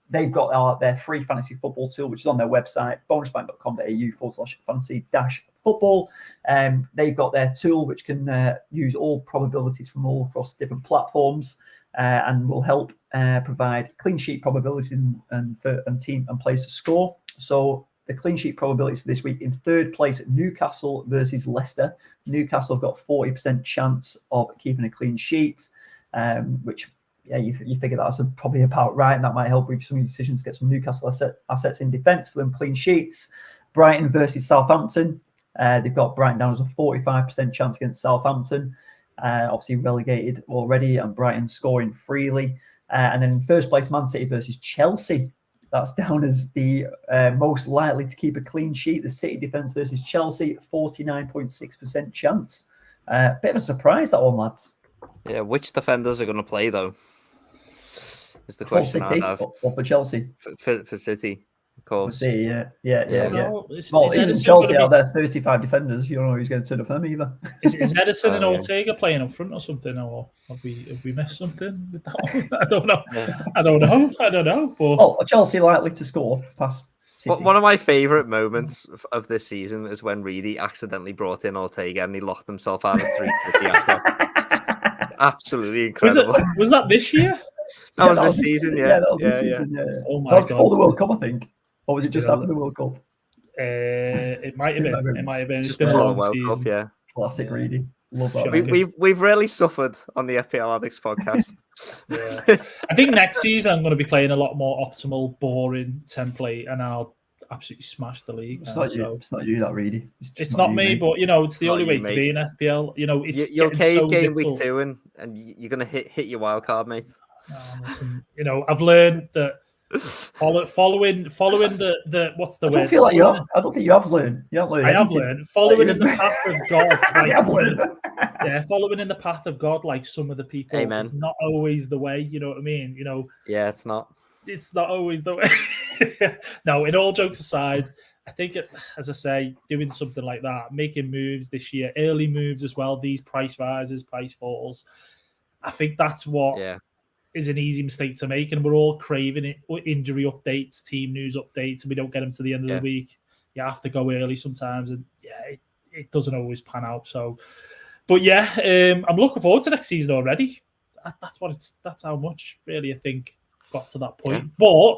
They've got their free fantasy football tool, which is on their website, bonusbank.com.au/fantasy-football. They've got their tool, which can use all probabilities from all across different platforms. And will help provide clean sheet probabilities and team and players to score. So the clean sheet probabilities for this week: in third place, Newcastle versus Leicester. Newcastle have got 40% chance of keeping a clean sheet, which you figure that's probably about right, and that might help with some of your decisions to get some Newcastle assets in defence for them clean sheets. Brighton versus Southampton. They've got Brighton down as a 45% chance against Southampton. Obviously relegated already, and Brighton scoring freely. And then in first place, Man City versus Chelsea. That's down as the most likely to keep a clean sheet. The City defence versus Chelsea, 49.6% chance. Bit of a surprise, that one, lads. Yeah, which defenders are going to play, though? Is the question for City I have. or for Chelsea? For City, of course. For City, yeah. Well, Even Chelsea are there 35 defenders. You don't know who's going to turn up for them either. Is Edison and Ortega playing up front or something, or have we missed something with that one? I don't know. Yeah. I don't know. But Chelsea likely to score past City. One of my favourite moments of this season is when Reedy accidentally brought in Ortega and he locked himself out of 350 assets. Absolutely incredible. Was that this year? That was this season, yeah. That was this season, yeah. Oh my God. That was God. before the World Cup, I think. Or was it just after the World Cup? It might have been. It might have been. It's Just been a before long the World season. Cup, yeah. Classic Reedy. Love that. We've really suffered on the FPL Addicts podcast. Yeah. I think next season I'm going to be playing a lot more optimal, boring template, and I'll absolutely smash the league. It's not you, that Reedy. It's not me, but it's the only way to be in FPL. You'll cave game week 2 and you're going to hit your wild card, mate. Listen, I've learned that following the what's the word? I don't think you have learned. You haven't learned. I have learned following in the path of God. I have learned. Following in the path of God, like some of the people, Amen. Is not always the way. You know what I mean? Yeah, it's not. It's not always the way. No, in all jokes aside, I think, as I say, doing something like that, making moves this year, early moves as well, these price rises, price falls, I think that's what is an easy mistake to make. And we're all craving it, injury updates, team news updates, and we don't get them to the end of the week. You have to go early sometimes, and it doesn't always pan out. So, but I'm looking forward to next season already. That's how much really I think got to that point. But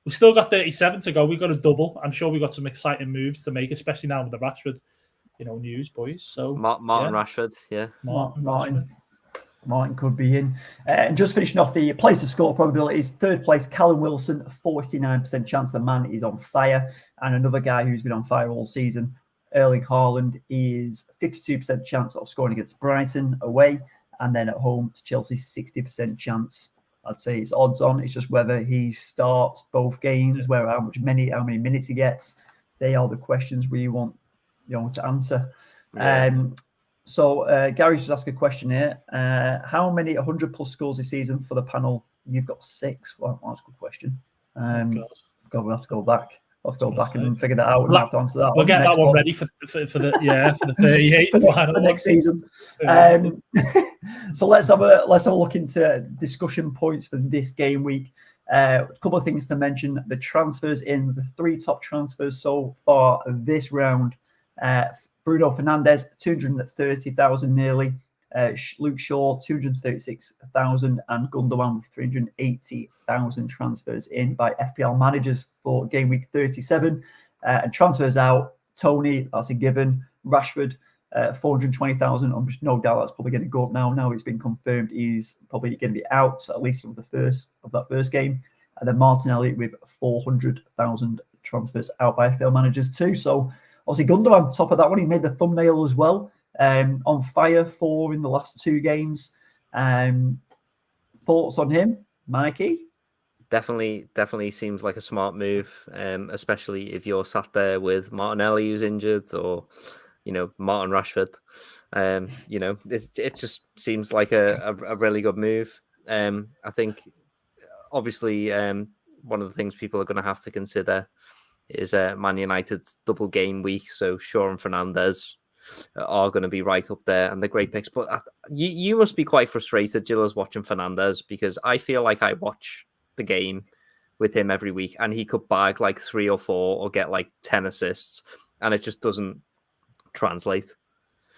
we've still got 37 to go. We've got a double. I'm sure we've got some exciting moves to make, especially now with the Rashford, news, boys. So Martin Rashford, Martin could be in. And just finishing off the place to score probabilities, third place, Callum Wilson, 49% chance. The man is on fire. And another guy who's been on fire all season, Erling Haaland, is 52% chance of scoring against Brighton away. And then at home to Chelsea, 60% chance. I'd say it's odds on. It's just whether he starts both games, how many minutes he gets. They are the questions we want to answer. So Gary's just asked a question here. How many 100+ scores this season for the panel? You've got 6. Well, that's a good question. God, we'll have to go back. We'll have to go back and figure that out. We'll have to answer that. We'll get that one ready for the 38 for next season. So let's have a look into discussion points for this game week. A couple of things to mention: the transfers in the 3 top transfers so far this round. Bruno Fernandes, 230,000 nearly. Luke Shaw, 236,000, and Gundogan with 380,000 transfers in by FPL managers for game week 37. And transfers out: Tony, that's a given. Rashford, 420,000. I'm just no doubt that's probably going to go up now. Now it's been confirmed he's probably going to be out, at least of that first game. And then Martinelli with 400,000 transfers out by FPL managers too. So obviously Gundogan top of that one. He made the thumbnail as well. On fire 4 in the last 2 games. Thoughts on him, Mikey? Definitely seems like a smart move, especially if you're sat there with Martinelli who's injured, or Martin Rashford. You know, it just seems like a really good move. I think, obviously, one of the things people are going to have to consider is Man United's double game week. So Shaw and Fernandes are going to be right up there, and they're great picks. But you must be quite frustrated, Gilles, watching Fernandes, because I feel like I watch the game with him every week, and he could bag like 3 or 4 or get like 10 assists, and it just doesn't translate.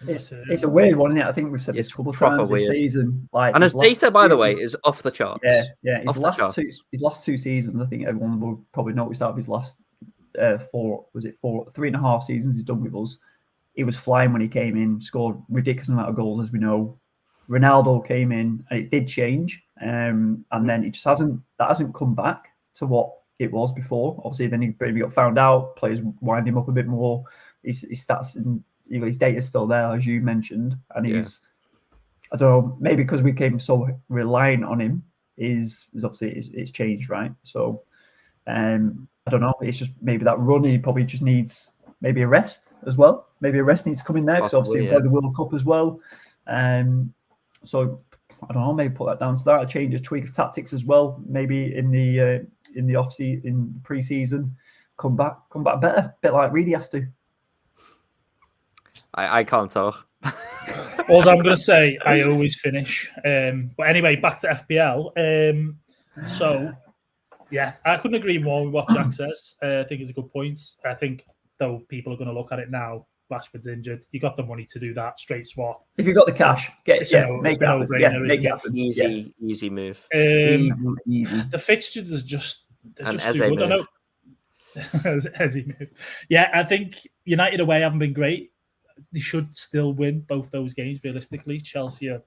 It's a weird one, isn't it? I think we've said this a couple of times this season. Like, and his data, by the way, is off the charts. Yeah. His last 2 seasons, I think everyone will probably notice that of his last 3.5 seasons he's done with us. He was flying when he came in, scored ridiculous amount of goals, as we know. Ronaldo came in, and it did change, and then it just hasn't come back to what it was before. Obviously, then he maybe got found out. Players wind him up a bit more. His stats and his data is still there, as you mentioned, and he's I don't know, maybe because we became so reliant on him, is obviously it's changed, right? So I don't know. It's just maybe that run. He probably just needs maybe a rest as well. Maybe a rest needs to come in there because obviously he played the World Cup as well. So I don't know. Maybe put that down to that. A tweak of tactics as well. Maybe in the off season, in the pre-season, come back better. A bit like Reedy has to. I can't talk. All I'm going to say, I always finish. But anyway, back to FPL. So, yeah, I couldn't agree more with what Jack says. I think it's a good point. I think, though, people are going to look at it now. Rashford's injured. You got the money to do that. Straight swap. If you've got the cash, make it happen. Easy move. Easy. The fixtures is just too good. I know. As he moved. Yeah, I think United away haven't been great. They should still win both those games realistically. Chelsea are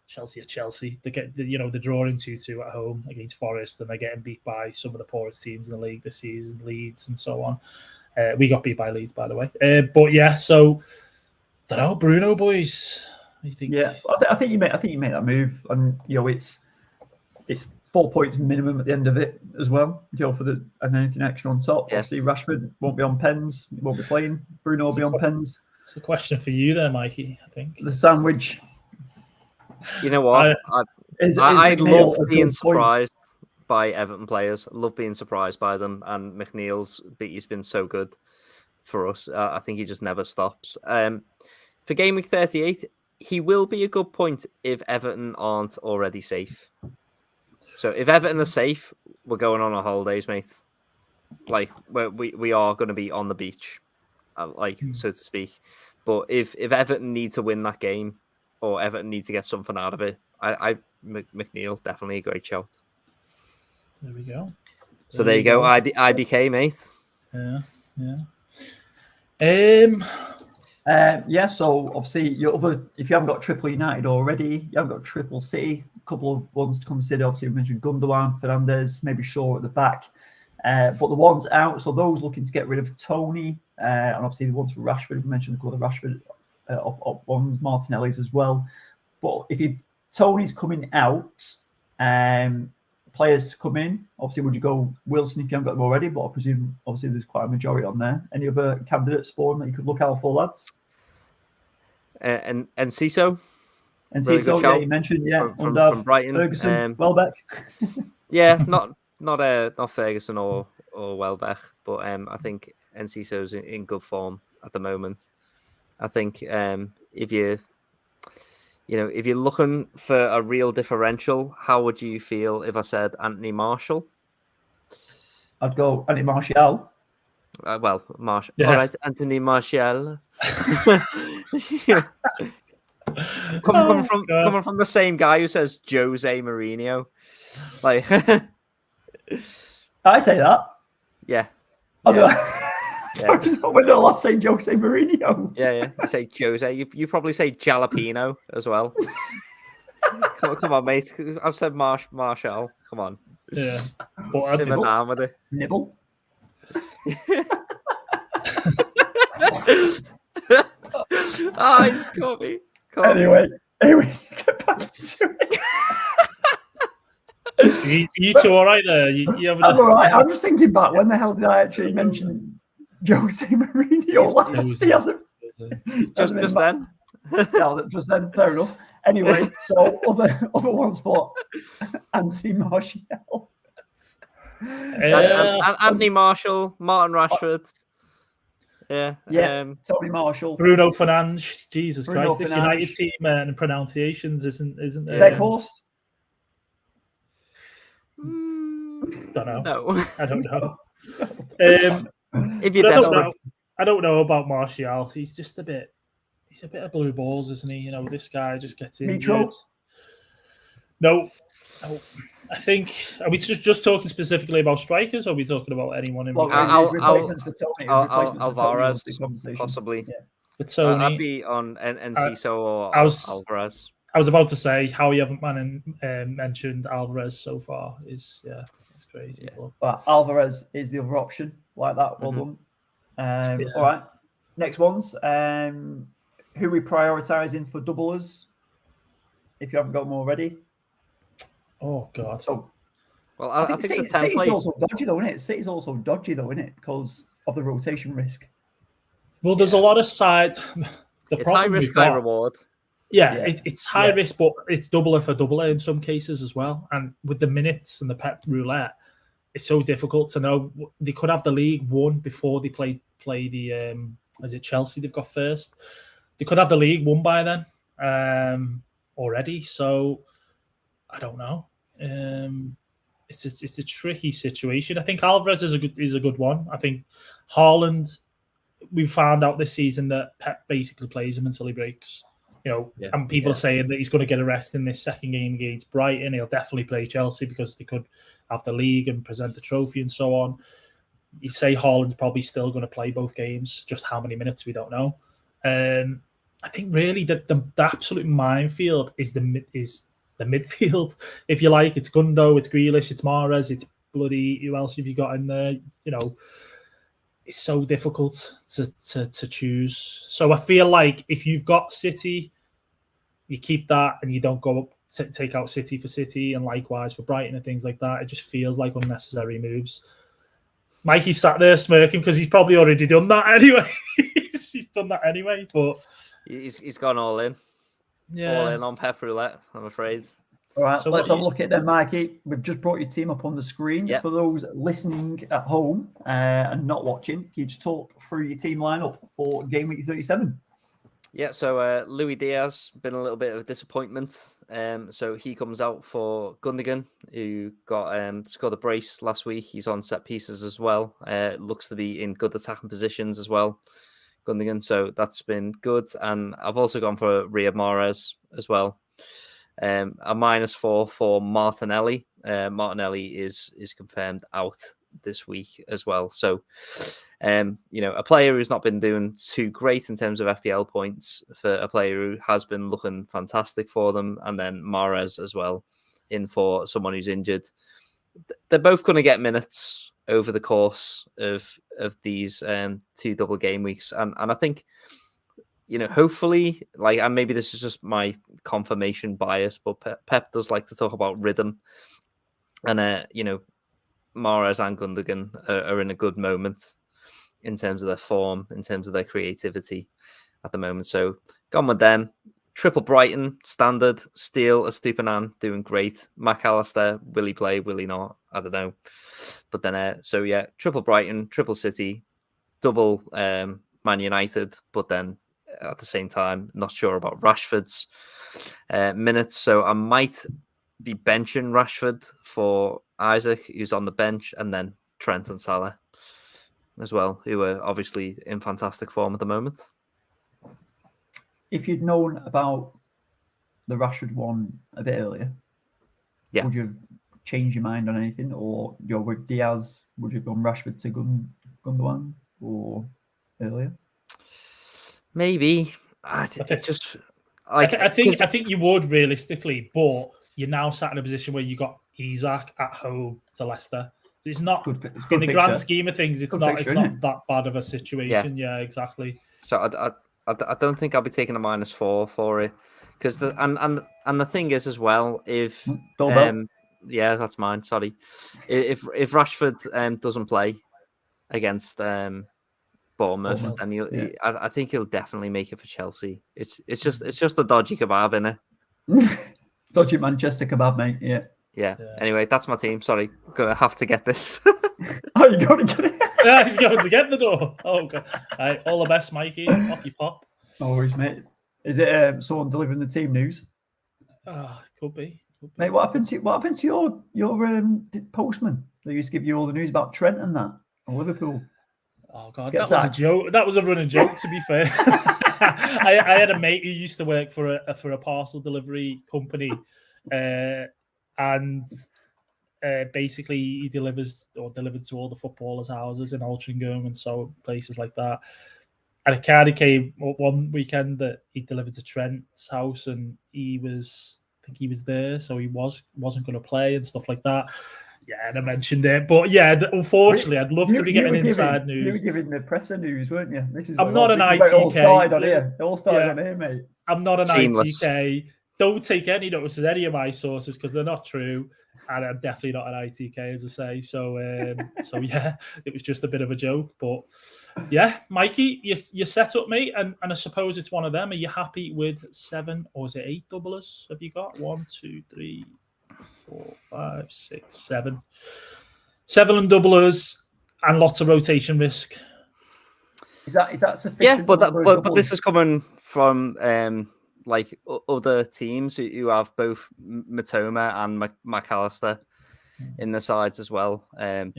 Chelsea. They get they're drawing 2-2 at home against Forest, and they're getting beat by some of the poorest teams in the league this season, Leeds and so on. We got beat by Leeds, by the way. But yeah, so I don't know, Bruno boys. What do you think? Yeah, I think you made that move, and it's 4 points minimum at the end of it as well. And anything extra on top. Yeah. Obviously, Rashford won't be on pens. Won't be playing. Bruno will be on pens. It's a question for you there, Mikey. I think the sandwich. You know what? I love being surprised by Everton players. I love being surprised by them, and he's been so good for us. I think he just never stops. For game week 38, he will be a good point if Everton aren't already safe. So if Everton are safe, we're going on our holidays, mate. Like we are going to be on the beach, so to speak. But if Everton need to win that game, or Everton need to get something out of it, McNeil definitely a great shout. There we go. So there you go. IBK, mate. Yeah. So obviously, if you haven't got Triple United already, you haven't got Triple City. A couple of ones to consider. Obviously, we mentioned Gundogan, Fernandes, maybe Shaw at the back. But the ones out, so those looking to get rid of Tony, and obviously the ones for Rashford. We mentioned a couple of Rashford ones, Martinelli's as well. But if Tony's coming out, players to come in, obviously, would you go Wilson if you haven't got them already? But I presume, obviously, there's quite a majority on there. Any other candidates for them that you could look out for, lads? And Ciso? And Ciso, yeah, you mentioned, from Brighton. Ferguson, Welbeck. Yeah, not Ferguson or Welbeck, but I think Enciso's in good form at the moment. I think if you're looking for a real differential, how would you feel if I said Anthony Martial? I'd go Anthony Martial. Martial. Yeah. All right, Anthony Martial. Coming from the same guy who says Jose Mourinho, like I say that. Yeah. I don't know when the last say Jose Mourinho. Yeah. You say Jose. You probably say Jalapeno as well. come on, mate. I've said Marshall. Come on. Yeah. Simmer down with it. Nibble. He's got me. Anyway, get back to it. You two all right there? I'm all right. I'm just thinking back. When the hell did I actually mention Jose Mourinho last? He hasn't. Just then. No, just then, fair enough. Anyway, so other ones for Anthony Martial. Anthony Marshall, Martin Rashford. Yeah. Tony Marshall. Bruno Fernandes. Jesus Bruno Christ, this Fernandes. United team and pronunciations isn't Weghorst. Don't know. No. I don't know. If you're desperate. I don't know about Martial. He's just a bit of blue balls, isn't he? You know, this guy just gets injured. No. I think, are we just talking specifically about strikers, or are we talking about anyone in replacements for Tony? Alvarez, possibly. Yeah. But Tony, I'd be on Enciso or Alvarez. I was about to say how you haven't mentioned Alvarez so far is it's crazy. Yeah. But Alvarez is the other option, like that. Well done. All right. Next ones. Who are we prioritising for doublers? If you haven't got them already. Oh God. So, well, I think City's also dodgy, though, isn't it? City's also dodgy, though, isn't it? Because of the rotation risk. Well, there's a lot of side. It's high risk, high reward. Yeah. It's high risk, but it's doubler for doubler in some cases as well. And with the minutes and the Pep roulette, it's so difficult to know. They could have the league won before they play the is it Chelsea they've got first. They could have the league won by then already. So I don't know. It's a tricky situation. I think Alvarez is a good one. I think Haaland, we found out this season that Pep basically plays him until he breaks. You know, and people are saying that he's going to get a rest in this second game against Brighton. He'll definitely play Chelsea because they could have the league and present the trophy and so on. You say Haaland's probably still going to play both games. Just how many minutes, we don't know. I think really the absolute minefield is the midfield, if you like. It's Gundo, it's Grealish, it's Mahrez, it's bloody who else have you got in there? You know, it's so difficult to choose. So I feel like if you've got City, you keep that and you don't go up take out City for City, and likewise for Brighton and things like that. It just feels like unnecessary moves. Mikey sat there smirking because he's probably already done that anyway. He's done that anyway, but he's gone all in. Yeah, all in on Pep Roulette, I'm afraid. All right, so let's have a look at them, Mikey. We've just brought your team up on the screen. For those listening at home and not watching, can you just talk through your team lineup for Game Week 37? Yeah, so Luis Diaz, been a little bit of a disappointment. So he comes out for Gundogan, who got scored a brace last week. He's on set pieces as well. Looks to be in good attacking positions as well, Gundogan. So that's been good. And I've also gone for Riyad Mahrez as well. A -4 for Martinelli. Martinelli is confirmed out this week as well. So, a player who's not been doing too great in terms of FPL points for a player who has been looking fantastic for them. And then Mahrez as well, in for someone who's injured. They're both going to get minutes over the course of these 2 double game weeks. And I think, hopefully, and maybe this is just my confirmation bias, but Pep does like to talk about rhythm. And, Mahrez and Gundogan are in a good moment in terms of their form, in terms of their creativity at the moment. So, gone with them. Triple Brighton, standard. Steele, Estupiñán, doing great. McAllister, will he play, will he not? I don't know. But then, triple Brighton, triple City, double Man United, but then at the same time, not sure about Rashford's minutes. So I might be benching Rashford for Isaac, who's on the bench, and then Trent and Salah as well, who are obviously in fantastic form at the moment. If you'd known about the Rashford one a bit earlier, would you have changed your mind on anything? Or with Diaz, would you have gone Rashford to Gundogan or earlier? Maybe. I think you would realistically, but you're now sat in a position where you got Isaac at home to Leicester. It's not it's in the grand scheme of things. It's not that bad of a situation. Yeah, exactly. So I don't think I'll be taking a -4 for it, because and the thing is as well, if that's mine. Sorry, if Rashford doesn't play against Bournemouth, and I think he'll definitely make it for Chelsea. It's just a dodgy kebab, innit? Dodgy Manchester kebab, mate. Yeah. Anyway, that's my team. Sorry, gonna have to get this. Oh, you got to get it. Yeah, he's going to get the door. Oh god! Right, all the best, Mikey. Off you pop. No worries, mate. Is it someone delivering the team news? Could be. Mate, what happened to your postman that used to give you all the news about Trent and that or Liverpool? Oh god, that was a joke. That was a running joke. To be fair, I had a mate who used to work for a parcel delivery company, and basically he delivered to all the footballers' houses in Altrincham and so places like that. And a card came one weekend that he delivered to Trent's house, and I think he was there, so he wasn't going to play and stuff like that. Yeah, and I mentioned it, but yeah, unfortunately, I'd love to be getting inside news. You were giving the presser news, weren't you? I'm not an ITK. It all started on here. It all started on here, mate. I'm not an ITK. Don't take any notice of any of my sources because they're not true, and I'm definitely not an ITK, as I say. So yeah, it was just a bit of a joke, but yeah, Mikey, you set up, mate, and I suppose it's one of them. Are you happy with 7 or is it 8 doublers? Have you got 1, 2, 3, 4, 5, 6, 7? 7 and doublers and lots of rotation risk. Is that sufficient? Yeah, but this is coming from like other teams who have both Matoma and McAllister in the sides as well, and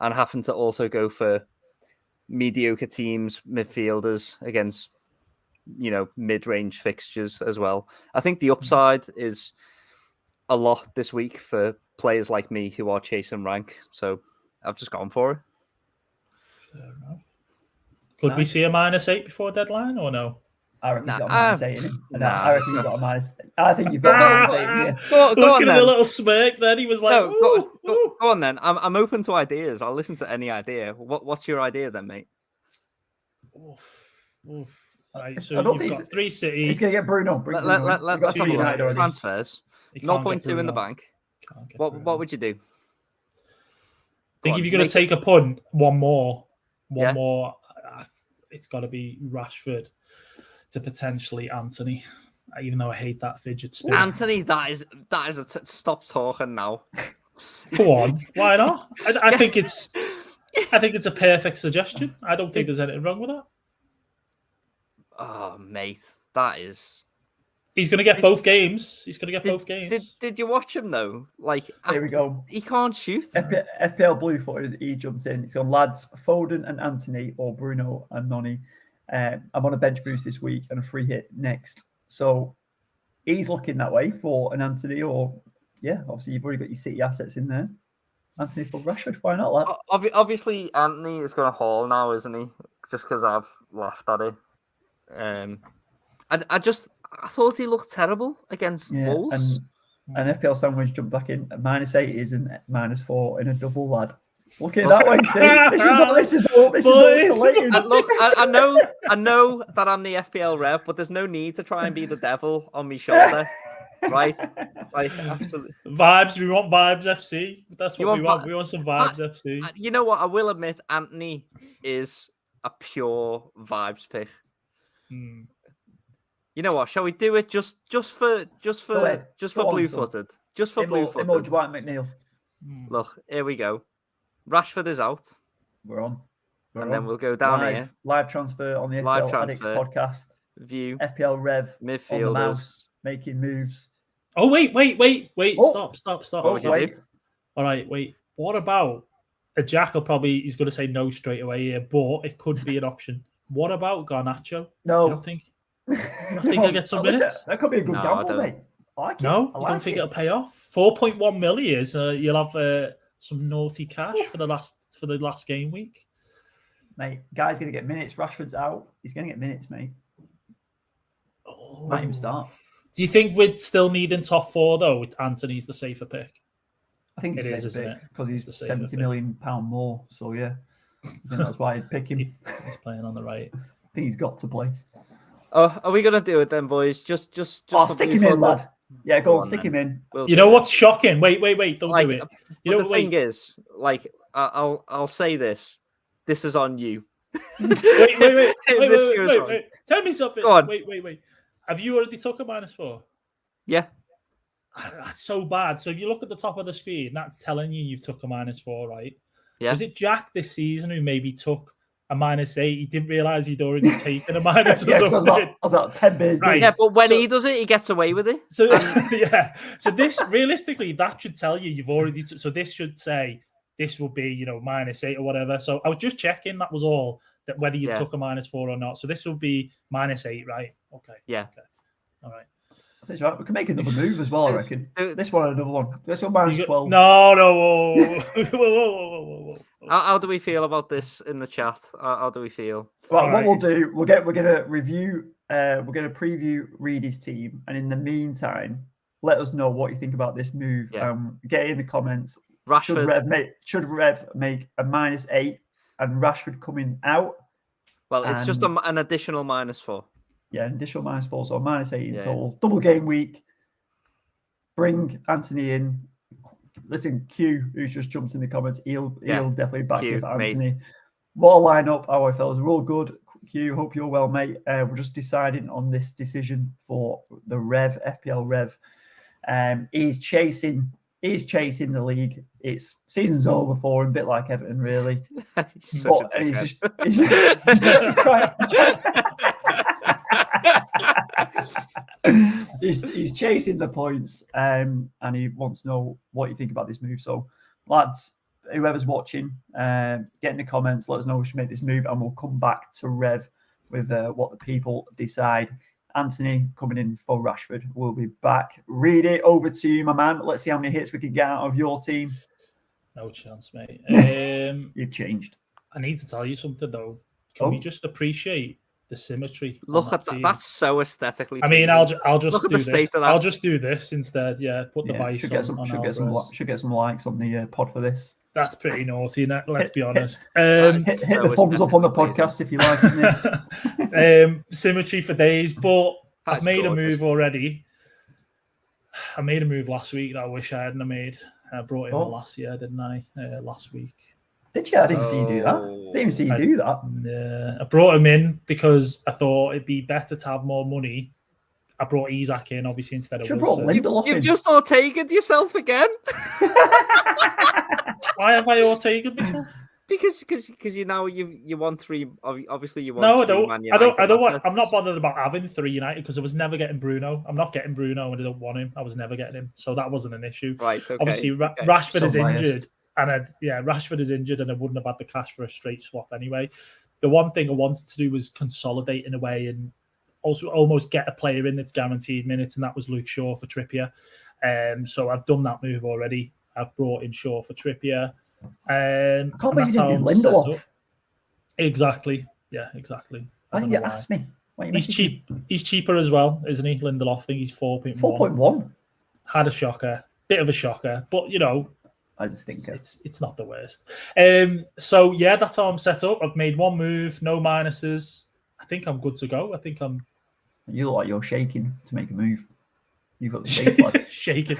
having to also go for mediocre teams, midfielders against mid-range fixtures as well. I think the upside is a lot this week for players like me who are chasing rank, so I've just gone for it. Fair enough. Could we see a -8 before deadline or no? I reckon you've got a -8 in him. I reckon you've got a minus. I think you've got a -8 in you. Look at the little smirk. Then he was like, go on then. I'm open to ideas. I'll listen to any idea. What's your idea then, mate? Right, so you've got 3 City. He's going to get Bruno. Let's have a look. Transfers. 0.2 in the bank. What would you do? I think if you're going to take a punt, one more. It's got to be Rashford to potentially Anthony, even though I hate that fidget spinner. Anthony, that is stop talking now. Go on, why not? I think it's a perfect suggestion. I don't think there's anything wrong with that. Oh, mate, that is. He's going to get both games. Did you watch him though? Like, here we go. He can't shoot. FPL Blue Footed. He jumped in. He's gone, lads, Foden and Anthony or Bruno and Noni. I'm on a bench boost this week and a free hit next. So he's looking that way for an Anthony or, obviously you've already got your City assets in there. Anthony for Rashford, why not, lad? Obviously, Anthony is going to haul now, isn't he? Just because I've laughed at it. I thought he looked terrible against Wolves. And FPL Sandwich jumped back in. -8 is in -4 in a double, lad. Look at it that way. See, this is all collated. Look, I know that I'm the FPL rev, but there's no need to try and be the devil on my shoulder, right? Like, absolutely. Vibes. We want vibes FC. That's what we want. We want some vibes FC. You know what? I will admit, Anthony is a pure vibes pick. You know what? Shall we do it just for blue footed? Just for blue footed. Emoji White McNeil. Look, here we go. Rashford is out. We're on. Then we'll go down here. Live transfer on the FPL Addicts podcast. View. FPL Rev. Midfielders. On the mouse, making moves. Oh, wait. Stop. Wait. All right, wait. What about a Jack? He's going to say no straight away here, but it could be an option. What about Garnacho? No. You don't think he'll get some minutes? That could be a good gamble, mate. I like it. No, I don't think it'll pay off. 4.1 million is you'll have some naughty cash for the last game week. Mate, guy's going to get minutes. Rashford's out. He's going to get minutes, mate. Might even start. Do you think we're still needing top 4, though, with Anthony's the safer pick? I think it's a safer pick because he's £70 million more. So, yeah. I think that's why I'd pick him. He's playing on the right. I think he's got to play. Oh, are we going to do it then, boys? Just stick him in, lad. Yeah, go on, stick him in. You know what's shocking? Wait, don't do it. The thing is, like, I'll say this. This is on you. Wait. Tell me something. Go on. Wait. Have you already took a -4? Yeah. That's so bad. So if you look at the top of the screen, that's telling you've took a -4, right? Yeah. Was it Jack this season who maybe took a -8? He didn't realise he'd already taken a minus or Yeah, something. I was about 10 beers. Right. Yeah, but when he does it, he gets away with it. So yeah. So this realistically, that should tell you you've already. So this should say this will be, -8 or whatever. So I was just checking. That was all. That whether you took a -4 or not. So this will be -8, right? Okay. Yeah. Okay. All right. That's right. We can make another move as well, I reckon. This one, another one. This one -12. No. Whoa. How do we feel about this in the chat? How do we feel? Right, what we'll do, we're gonna review, we're gonna preview Reedy's team, and in the meantime, let us know what you think about this move. Yeah. Get it in the comments. Rashford Should Rev make a -8 and Rashford coming out? Well, it's just an additional -4. Yeah, an additional -4, so -8 in total. Double game week. Bring Anthony in. Listen, Q, who just jumps in the comments, he'll definitely back you for Anthony. Mate. What a lineup, our fellas. We're all good. Q, hope you're well, mate. We're just deciding on this decision for the Rev, FPL Rev. He's chasing the league. It's season's over for him, a bit like Everton, really. He's chasing the points, and he wants to know what you think about this move. So, lads, whoever's watching, get in the comments. Let us know we should make this move, and we'll come back to Rev with what the people decide. Anthony coming in for Rashford. We'll be back. Read it over to you, my man. Let's see how many hits we can get out of your team. No chance, mate. You've changed. I need to tell you something, though. Can we just appreciate the symmetry? Look at that. That's so aesthetically. I mean, I'll just look do at the this. state of that. I'll just do this instead. Yeah, put the vice should get some likes on the pod for this. That's pretty naughty, let's be honest. Hit the thumbs up on the podcast if you like this. Symmetry for days, but I've made gorgeous. a move already. I made a move last week that I wish I hadn't made. I brought him last year, didn't I? Last week. Did you? I didn't see you do that. Didn't even see you do that. I brought him in because I thought it'd be better to have more money. I brought Isaac in, obviously, instead of Wilson. You've just Ortega'd yourself again. Why have I Ortega'd myself? Because you want 3. Obviously, you want. No, I 3 don't. Man I don't United want. assets. I'm not bothered about having 3 United because I was never getting Bruno. I'm not getting Bruno, and I don't want him. I was never getting him, so that wasn't an issue. Right. Okay. Obviously, Rashford is injured, and Rashford is injured, and I wouldn't have had the cash for a straight swap anyway. The one thing I wanted to do was consolidate in a way and also almost get a player in that's guaranteed minutes, and that was Luke Shaw for Trippier. So I've done that move already. I've brought in Shaw for Trippier. I can't believe you didn't do Lindelof. Exactly. Yeah, exactly. Why didn't you ask me? He's cheap. He's cheaper as well, isn't he? Lindelof, I think he's 4.1. 4.1. Had a shocker. Bit of a shocker. But, I just think it's not the worst. So, yeah, that's how I'm set up. I've made one move, no minuses. I think I'm good to go. You look like you're shaking to make a move. You've got the shake like shaking.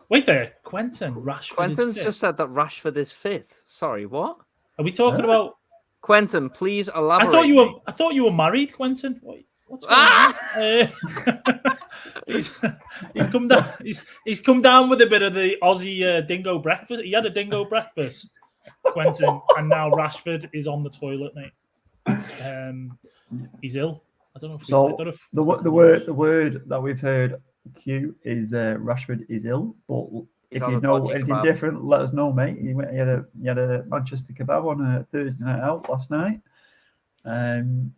Wait there, Rashford. Quentin's just said that Rashford is fit. Sorry, what? Are we talking about? Quentin, please elaborate. I thought you were married, Quentin. What's going on? He's come down. He's come down with a bit of the Aussie dingo breakfast. He had a dingo breakfast, Quentin, and now Rashford is on the toilet, mate. He's ill. I don't know. The word that we've heard, Q, is Rashford is ill. But if you know anything different, let us know, mate. He had a Manchester kebab on a Thursday night out last night, and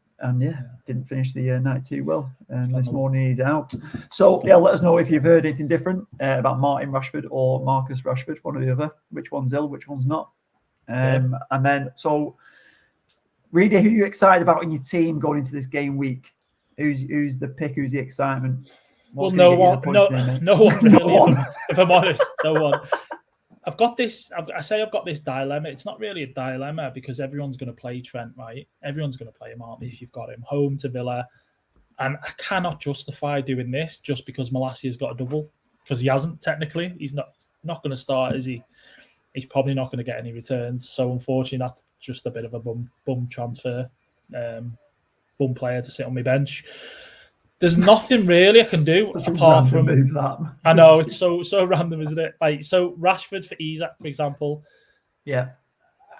didn't finish the night too well. And this morning he's out. So let us know if you've heard anything different about Martin Rashford or Marcus Rashford, one or the other. Which one's ill, which one's not. And then Reedy, who are you excited about in your team going into this game week? Who's the pick? Who's the excitement? Well, no one. Really, if I'm honest, no one. I've got this. I've got this dilemma. It's not really a dilemma because everyone's going to play Trent, right? Everyone's going to play him, aren't they? If you've got him home to Villa, and I cannot justify doing this just because Malassia's got a double because he hasn't technically. He's not going to start, is he? He's probably not going to get any returns. So unfortunately, that's just a bit of a bum transfer. bum player to sit on my bench. There's nothing really I can do Such a apart random from. move, that. I know it's so random, isn't it? Like, so Rashford for Isaac, for example. Yeah.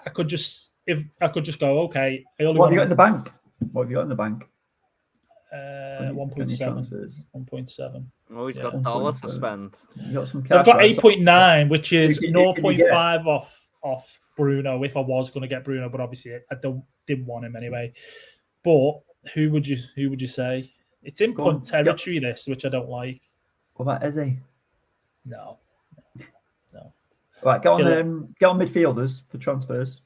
I could just go, okay. What have you got in the bank? What have you got in the bank? 1.7. 1.7. Oh, he's got dollars to spend. You got some cash. So I've got right? 8.9, which is Who can you 0.5 off Bruno if I was going to get Bruno, but obviously I didn't want him anyway. But who would you say? It's in punt territory, this, which I don't like. What about Eze? No. Right, get on midfielders for transfers.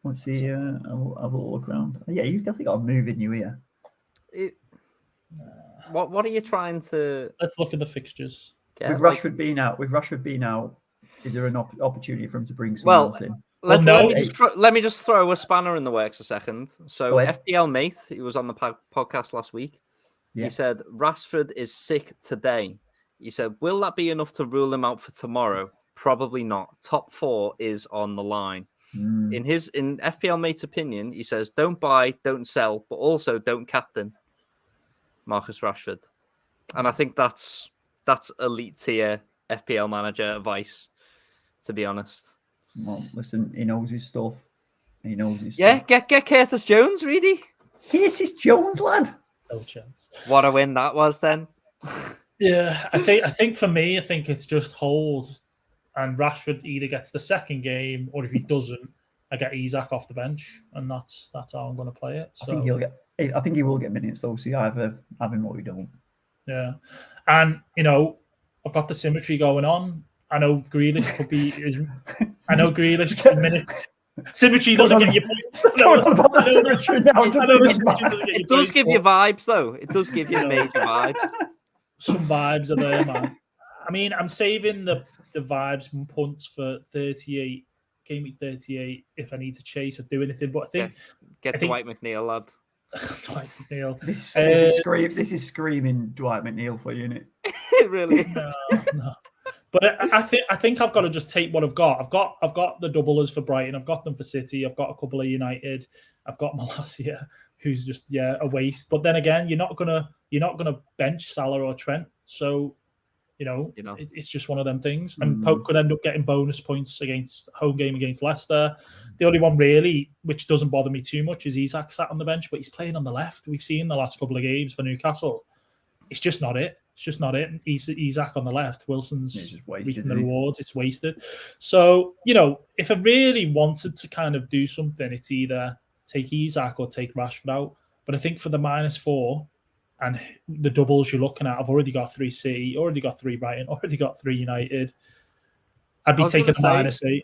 Let's see. I'll have a look around. Yeah, you've definitely got a move in you here. What are you trying to? Let's look at the fixtures. With Rashford being out, is there an opportunity for him to bring someone else in? Let me just throw a spanner in the works a second. So FPL Mate, he was on the podcast last week. Yeah. He said Rashford is sick today. He said, will that be enough to rule him out for tomorrow? Probably not. Top 4 is on the line. In FPL Mate's opinion, he says, don't buy, don't sell, but also don't captain Marcus Rashford. And I think that's elite tier FPL manager advice, to be honest. Well, listen, he knows his stuff. Yeah, get Curtis Jones, really. Curtis Jones, lad. No chance. What a win that was then. Yeah, I think for me, I think it's just hold, and Rashford either gets the second game, or if he doesn't, I get Isaac off the bench, and that's how I'm going to play it. So I think he will get minutes though. So you either have him or you don't. Yeah, and I've got the symmetry going on. I know Grealish could be. I know Grealish minutes. Symmetry doesn't get you points. It does give you vibes, though. It does give you major vibes. Some vibes are there, man. I mean, I'm saving the vibes and punts for 38, game week 38, if I need to chase or do anything. But I think Dwight McNeil, lad. Dwight McNeil. This is screaming Dwight McNeil for you, isn't it? It really is. No. But I think I've got to just take what I've got. I've got the doublers for Brighton. I've got them for City. I've got a couple of United. I've got Malacia, who's just a waste. But then again, you're not gonna bench Salah or Trent. So it's just one of them things. And Pope could end up getting bonus points against home game against Leicester. The only one really, which doesn't bother me too much, is Isak sat on the bench, but he's playing on the left. We've seen the last couple of games for Newcastle. It's just not it. It's just not it. Isaac on the left. Wilson's reaping the rewards. It's wasted. So, if I really wanted to kind of do something, it's either take Isaac or take Rashford out. But I think for the -4 and the doubles you're looking at, I've already got 3 City, already got 3 Brighton, already got 3 United. I'd be taking the -8.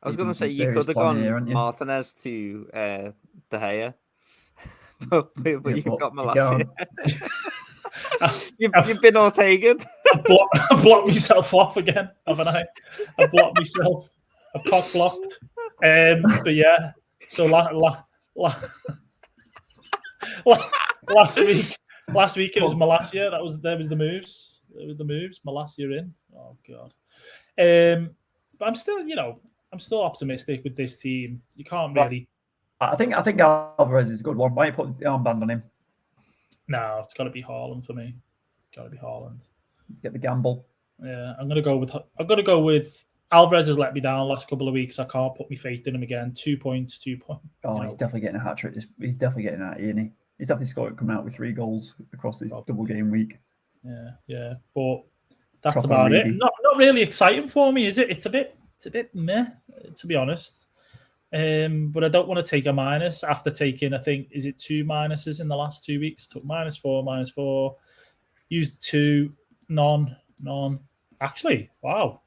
I was going to say you could have gone Martinez to De Gea, but you've got Malacia. You've been all taken. I've blocked myself off again, haven't I? I've blocked myself. I've cock blocked. But yeah, so last week it was Malacia. There was the moves. Malacia in. Oh god. But I'm still optimistic with this team. You can't really. I think Alvarez is a good one. Why you put the armband on him? No, it's got to be Haaland for me. Got to be Haaland. Get the gamble. Yeah, I'm gonna go with Alvarez. Has let me down last couple of weeks. I can't put my faith in him again. 2 points. Oh, he's definitely getting a hat trick. He's definitely getting that, isn't he? He's definitely coming out with 3 goals across this double game week. Yeah. But that's about it. Not really exciting for me, is it? It's a bit meh, to be honest. But I don't want to take a minus after taking, I think, is it 2 minuses in the last 2 weeks? Took -4, used 2, none. Actually, wow.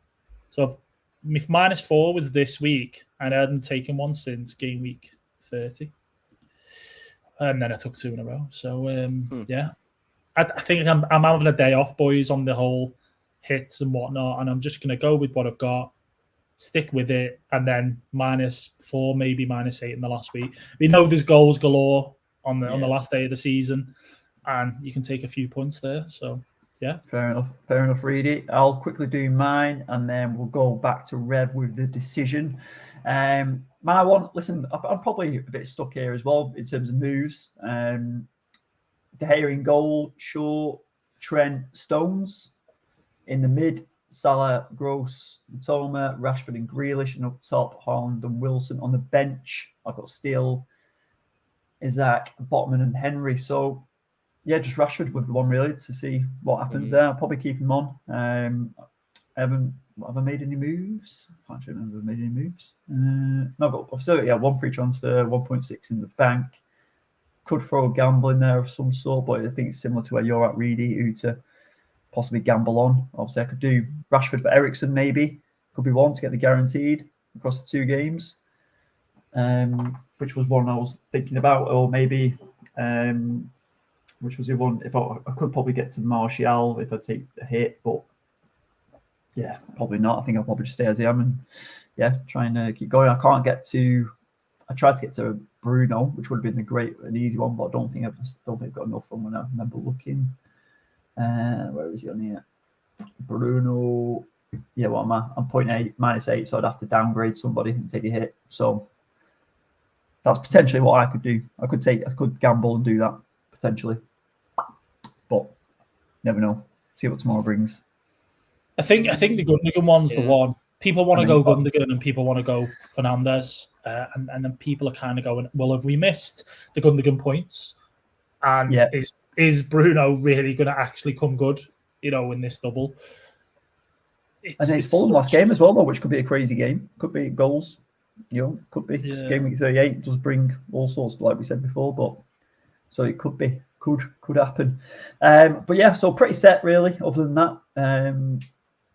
So my -4 was this week, and I hadn't taken one since game week 30. And then I took 2 in a row. So, yeah. I think I'm having a day off, boys, on the whole hits and whatnot, and I'm just going to go with what I've got. Stick with it, and then -4, maybe -8 in the last week. We know there's goals galore on the last day of the season, and you can take a few points there. So Yeah. Fair enough, Reedy. I'll quickly do mine, and then we'll go back to Rev with the decision. My one, listen, I'm probably a bit stuck here as well in terms of moves. De Gea in goal, Shaw, Trent, Stones. In the mid, Salah, Gross, Mitoma, Rashford and Grealish, and up top, Haaland and Wilson. On the bench, I've got Steele, Isaac, Botman and Henry. So, yeah, just Rashford with the one really to see what happens there. I'll probably keep him on. Have I made any moves? I can't remember if I've made any moves. No, I've still got one free transfer, 1.6 in the bank. Could throw a gamble in there of some sort, but I think it's similar to where you're at, Reedy, who to possibly gamble on. Obviously, I could do Rashford for Ericsson, maybe. Could be one to get the guaranteed across the 2 games, which was one I was thinking about. Or maybe, which was the one, if I could probably get to Martial if I take a hit, but yeah, probably not. I think I'll probably just stay as I am and, yeah, try and keep going. I tried to get to Bruno, which would have been an easy one, but I don't think I've got enough from when I remember looking. Where is he on here? Bruno. Yeah, what am I? I'm 0.8, -8, so I'd have to downgrade somebody and take a hit. So that's potentially what I could do. I could gamble and do that potentially, but never know. See what tomorrow brings. I think the Gundogan one's the one. People want to go Gundogan and people want to go Fernandes, and then people are kind of going, well, have we missed the Gundogan points? And is Bruno really going to actually come good, in this double? It's Fulham last game as well, though, which could be a crazy game. Could be goals, could be. Yeah. Game week 38 does bring all sorts, like we said before, but so it could happen. But yeah, so pretty set really. Other than that,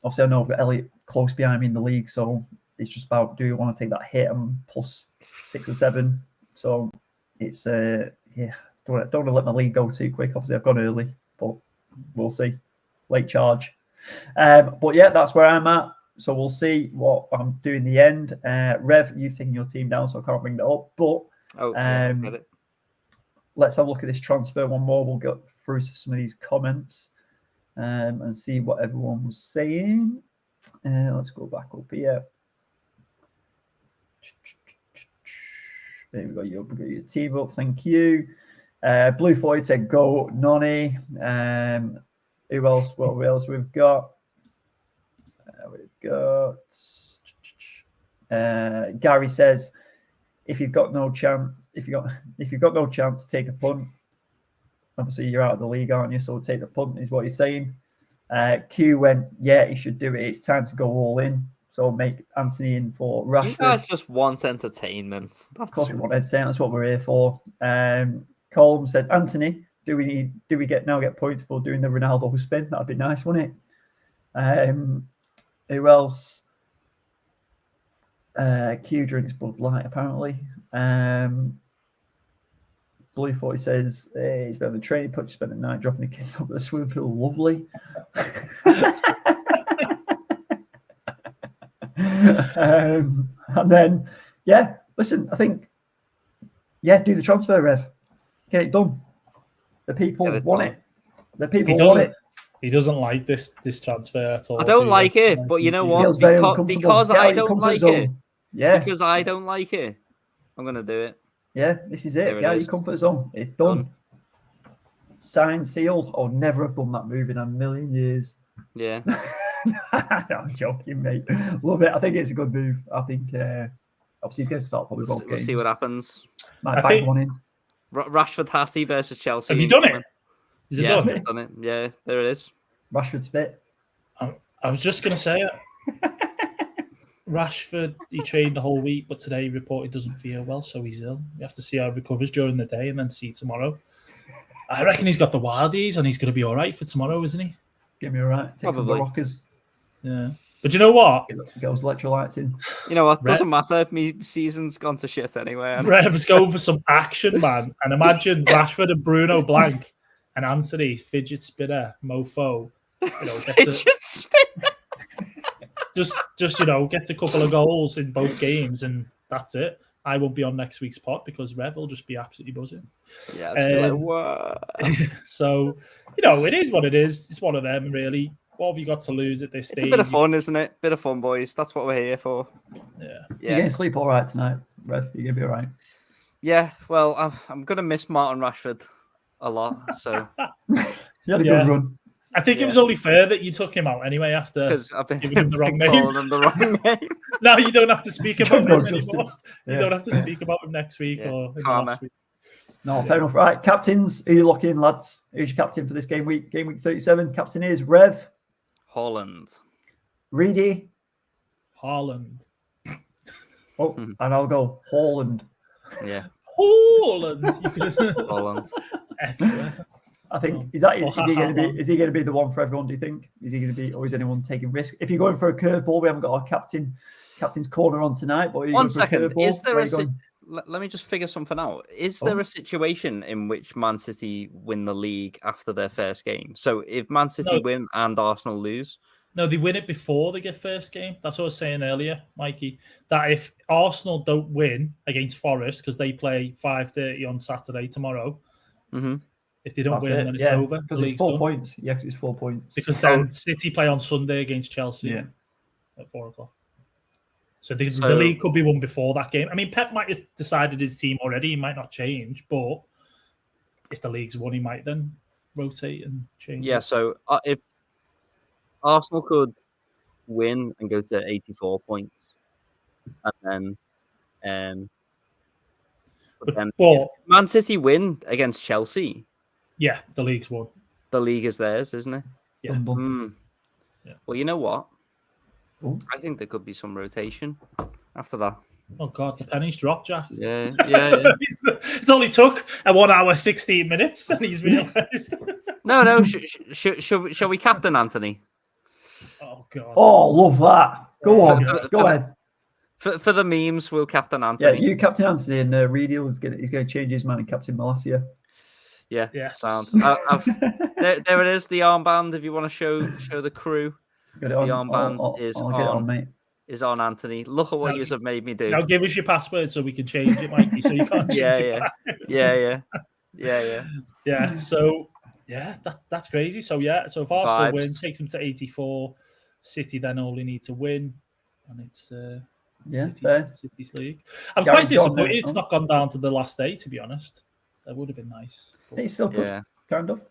obviously I know I've got Elliot close behind me in the league, so it's just about, do you want to take that hit? I'm plus 6 or 7, so it's don't want to let my league go too quick. Obviously I've gone early, but we'll see. Late charge. But yeah, that's where I'm at. So we'll see what I'm doing in the end. Rev, you've taken your team down, so I can't bring that up. But let's have a look at this transfer one more. We'll go through some of these comments and see what everyone was saying. Let's go back up here. There we go. You got your team up. Thank you. Blue Floyd said go Nonny. Who else? What else we've got? Gary says, if you've got no chance, take a punt. Obviously, you're out of the league, aren't you? So take the punt is what he's saying. Q went, yeah, he should do it. It's time to go all in. So make Anthony in for Rashford. You guys just want entertainment. Of course, we want entertainment. That's what we're here for. Colm said, Anthony, do we get points for doing the Ronaldo spin? That'd be nice, wouldn't it? Who else? Q drinks Bud Light, apparently. Blue 40 says he's been on the training pitch, spent the night dropping the kids up at the swimming pool. Lovely. And then, listen, I think, do the transfer, Rev. Get it done. The people want it. The people want it. He doesn't like this transfer at all. I don't like it, but you know what? Because I don't like it. Yeah. Because I don't like it, I'm going to do it. Yeah, this is it. Your comfort zone. It's done. Signed, sealed. I'll never have done that move in a million years. Yeah. I'm joking, mate. Love it. I think it's a good move. I think obviously he's going to start probably both games. We'll see what happens. Might bang one in. Rashford Hattie versus Chelsea. Have you done it? Is it done? I've done it. Yeah, there it is. Rashford's fit. I was just going to say it. Rashford, he trained the whole week, but today he reported doesn't feel well, so he's ill. You have to see how he recovers during the day and then see tomorrow. I reckon he's got the wildies and he's going to be all right for tomorrow, isn't he? Give me all right. Take some rockers. Yeah. But you know what? Get those electrolytes in. You know what? Doesn't matter. My season's gone to shit anyway. Rev's going for some action, man. And imagine Rashford and Bruno blank and Anthony, fidget spinner, mofo. Fidget spinner. Just gets a couple of goals in both games and that's it. I won't be on next week's pod because Rev will just be absolutely buzzing. Yeah, it's be like, what? So, it is what it is. It's one of them, really. What have you got to lose at this stage? It's a bit of fun, isn't it? Bit of fun, boys. That's what we're here for. Yeah. You're going to sleep all right tonight, Rev. You're going to be all right. Yeah, well, I'm going to miss Martin Rashford a lot, so... You had a good run. I think it was only fair that you took him out anyway after giving him the wrong name. No, you don't have to speak about him anymore. You don't have to speak about him next week or last week. No, fair enough. Right, captains, who you locking in, lads? Who's your captain for this game week? Game week 37. Captain is Rev. Holland. Reedy. Haaland. Oh, and I'll go Holland. Yeah. Holland. Holland. I think is he going to be the one for everyone? Do you think is he going to be, or is anyone taking risk? If you're going for a curveball, we haven't got our captain's corner on tonight. But 1 second, is there let me just figure something out. Is there a situation in which Man City win the league after their first game? So if Man City win and Arsenal lose? No, they win it before they get first game. That's what I was saying earlier, Mikey, that if Arsenal don't win against Forest, because they play 5:30 on Saturday tomorrow, if they don't win, then it's over. Because it's 4 points. Yeah, because it's 4 points. Because then City play on Sunday against Chelsea at 4 o'clock. So the league could be won before that game. I mean, Pep might have decided his team already. He might not change, but if the league's won, he might then rotate and change. Yeah, so if Arsenal could win and go to 84 points, and then if Man City win against Chelsea, the league's won. The league is theirs, isn't it? Yeah. Yeah. Well, you know what? Ooh. I think there could be some rotation after that. Oh God, the pennies dropped, Jack. Yeah. It's only took 1 hour 16 minutes, and he's realised. No. Shall we captain Anthony? Oh God. Oh, love that. Go on. Go ahead. For the memes, we'll captain Anthony. Yeah, you captain Anthony, and Reedy he's going to change his man and captain Malacia. Yeah. Sound. There it is. The armband. If you want to show the crew, the armband is on Anthony. Look at what you have made me do. Now give us your password so we can change it, Mikey. So you can't change it back. Yeah. So that's crazy. So so if Arsenal win, takes them to 84. City then only need to win, and it's City's league. I'm quite disappointed it's not gone down to the last day. To be honest, that would have been nice. But... It's still good, kind of.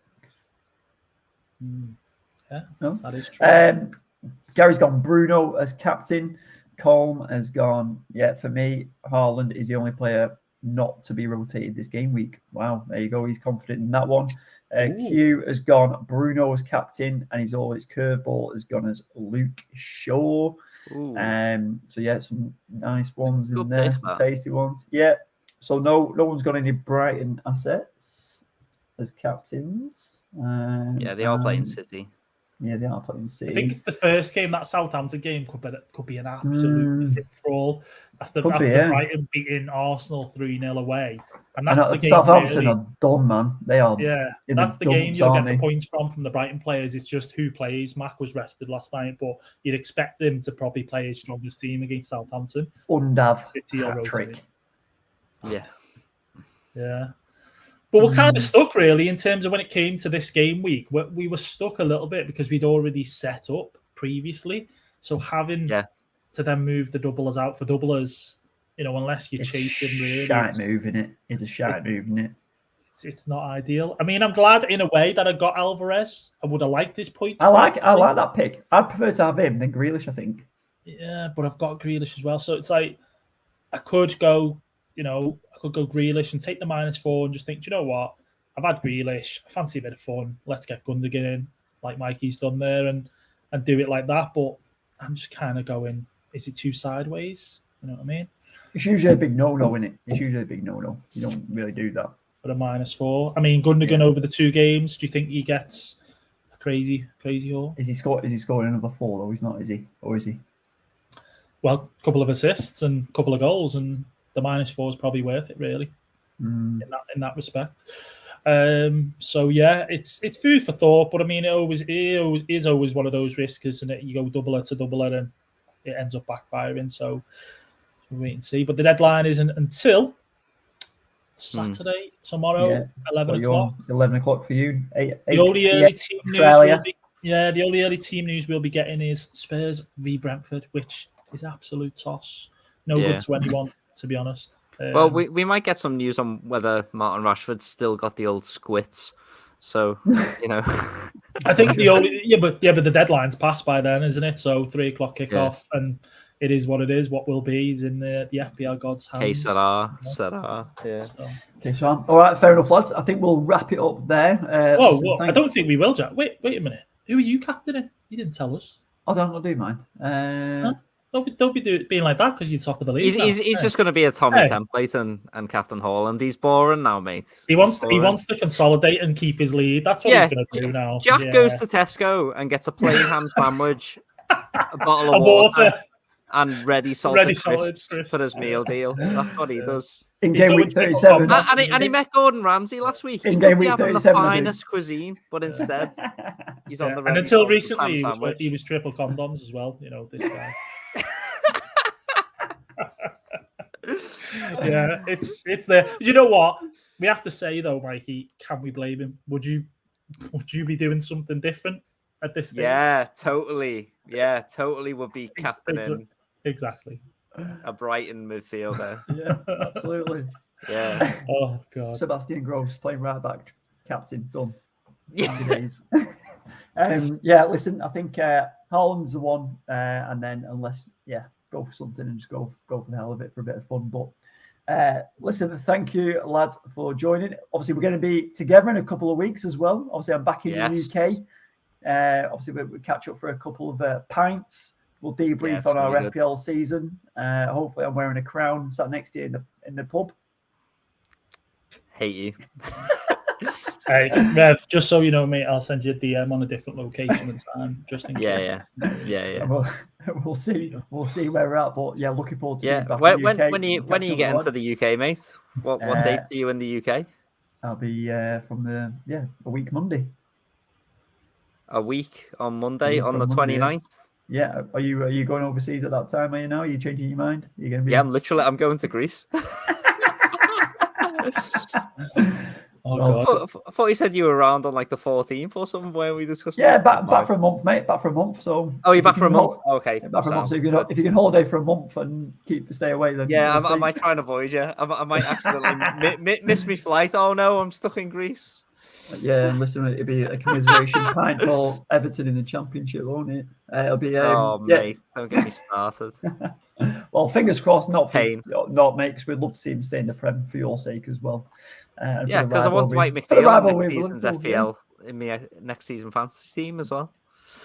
Yeah, no, that is true. Gary's gone Bruno as captain. Colm has gone. Yeah, for me, Haaland is the only player not to be rotated this game week. Wow, there you go. He's confident in that one. Q has gone Bruno as captain, and his curveball has gone as Luke Shaw. So yeah, some nice ones in there, tasty ones. Yeah. So no one's got any Brighton assets as captains. They are playing City. Yeah, they are playing City. I think it's the first game. That Southampton game could be an absolute fit for all. After Brighton beating Arsenal 3-0 away. And that's the game Southampton are done, man. They are. Yeah, that's the game you'll get the points from the Brighton players. It's just who plays. Mac was rested last night, but you'd expect them to probably play his strongest team against Southampton. Undav City or trick. Yeah. But we're kind of stuck, really, in terms of when it came to this game week. We were stuck a little bit because we'd already set up previously. So having to then move the doublers out for doublers, unless you're chasing, really. It's a shite move, isn't it? It's not ideal. I mean, I'm glad in a way that I got Alvarez. I would have liked this point. I like that pick. I'd prefer to have him than Grealish, I think. Yeah, but I've got Grealish as well. So it's like I could go, I could go Grealish and take the -4 and just think, do you know what? I've had Grealish. I fancy a bit of fun. Let's get Gundogan in, like Mikey's done there, and do it like that. But I'm just kind of going, is it too sideways? You know what I mean? It's usually a big no-no, isn't it? It's usually a big no-no. You don't really do that. For the -4. I mean, Gundogan over the 2 games, do you think he gets a crazy haul? Is he scoring another 4 though? He's not, is he? Or is he? Well, a couple of assists and a couple of goals, and the -4 is probably worth it, really, in that respect. So yeah, it's food for thought. But I mean, it is always one of those risks, isn't it? You go doubler to doubler, and it ends up backfiring. So we'll wait and see. But the deadline isn't until Saturday, tomorrow, 11 o'clock. 11 o'clock for you. The only early team news will be, the only early team news we'll be getting is Spurs v Brentford, which is absolute toss. No good to anyone, to be honest. Well, we might get some news on whether Martin Rashford's still got the old squits. So, you know, I think but the deadline's passed by then, isn't it? So 3 o'clock kickoff, and it is what it is. What will be is in the FPL gods' hands. So, all right, fair enough, lads. I think we'll wrap it up there. I don't think we will, Jack. Wait a minute. Who are you captaining? You didn't tell us. I don't do mine. Huh? Don't be being like that because you're top of the league. He's just going to be a Tommy template and Captain Holland. He's boring now, mate. He wants to consolidate and keep his lead. That's what he's going to do now. Jack goes to Tesco and gets a plain ham sandwich, a bottle of water, and ready salted crisps for his meal deal. That's what he does. In game week 37. And he met Gordon Ramsay last week. In game week 37. The finest cuisine, but instead he's on the ready. And until recently, he was triple condoms as well. You know, this guy. Yeah, it's there. You know what? We have to say though, Mikey, can we blame him? Would you be doing something different at this stage? Yeah, totally. Yeah, totally would be captaining. Exactly. A Brighton midfielder. Yeah, absolutely. Yeah. Oh god. Sebastian Groves playing right back, captain, done. Yeah. Listen, I think Haaland's the one, and then unless go for something and just go for the hell of it for a bit of fun. But listen, thank you, lads, for joining. Obviously, we're going to be together in a couple of weeks as well. Obviously, I'm back in the UK. Obviously, we'll catch up for a couple of pints. We'll debrief on our FPL season. Hopefully, I'm wearing a crown sat next to you in the pub. Hate you. Hey, Rev, just so you know, mate, I'll send you a DM on a different location and time, just in case. Yeah. We'll see where we're at, but looking forward to being back when, in the UK. When are you getting to the UK, mate? What date are you in the UK? I'll be from a week Monday. A week on Monday, on the 29th? Yeah. Are you going overseas at that time? Are you now? Are you changing your mind? Are you going to be? Yeah, I'm going to Greece. I thought you said you were around on like the 14th or something where we discussed. Yeah, back for a month, mate. Back for a month. So. Oh, you're back for a month. Okay. Back for a month. So if you can holiday for a month and stay away, then I might try and avoid you. I might accidentally miss my flight. Oh no, I'm stuck in Greece. Yeah, and listen, it'll be a commiseration pint for Everton in the Championship, won't it? It'll be. Mate, don't get me started. Well, fingers crossed, not mate, because we'd love to see him stay in the Prem for your sake as well. Because I want Dwight McNeil next season's FPL in my next season fantasy team as well.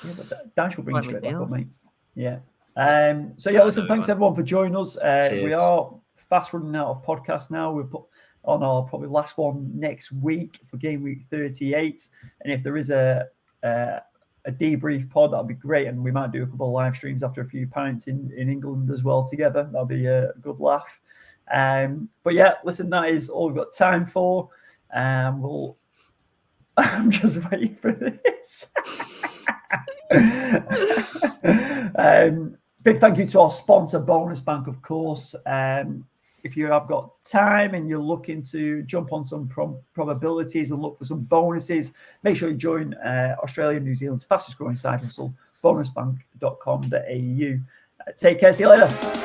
Yeah, but Dash will bring you straight back up, mate. Yeah. Listen, thanks everyone for joining us. We are fast running out of podcasts now. We've put on our probably last one next week for game week 38. And if there is a debrief pod, that'll be great. And we might do a couple of live streams after a few pints in England as well together. That'll be a good laugh. Listen, that is all we've got time for. I'm just waiting for this. Big thank you to our sponsor, Bonus Bank, of course. If you have got time and you're looking to jump on some probabilities and look for some bonuses, make sure you join Australia and New Zealand's fastest growing side hustle, bonusbank.com.au. Take care. See you later.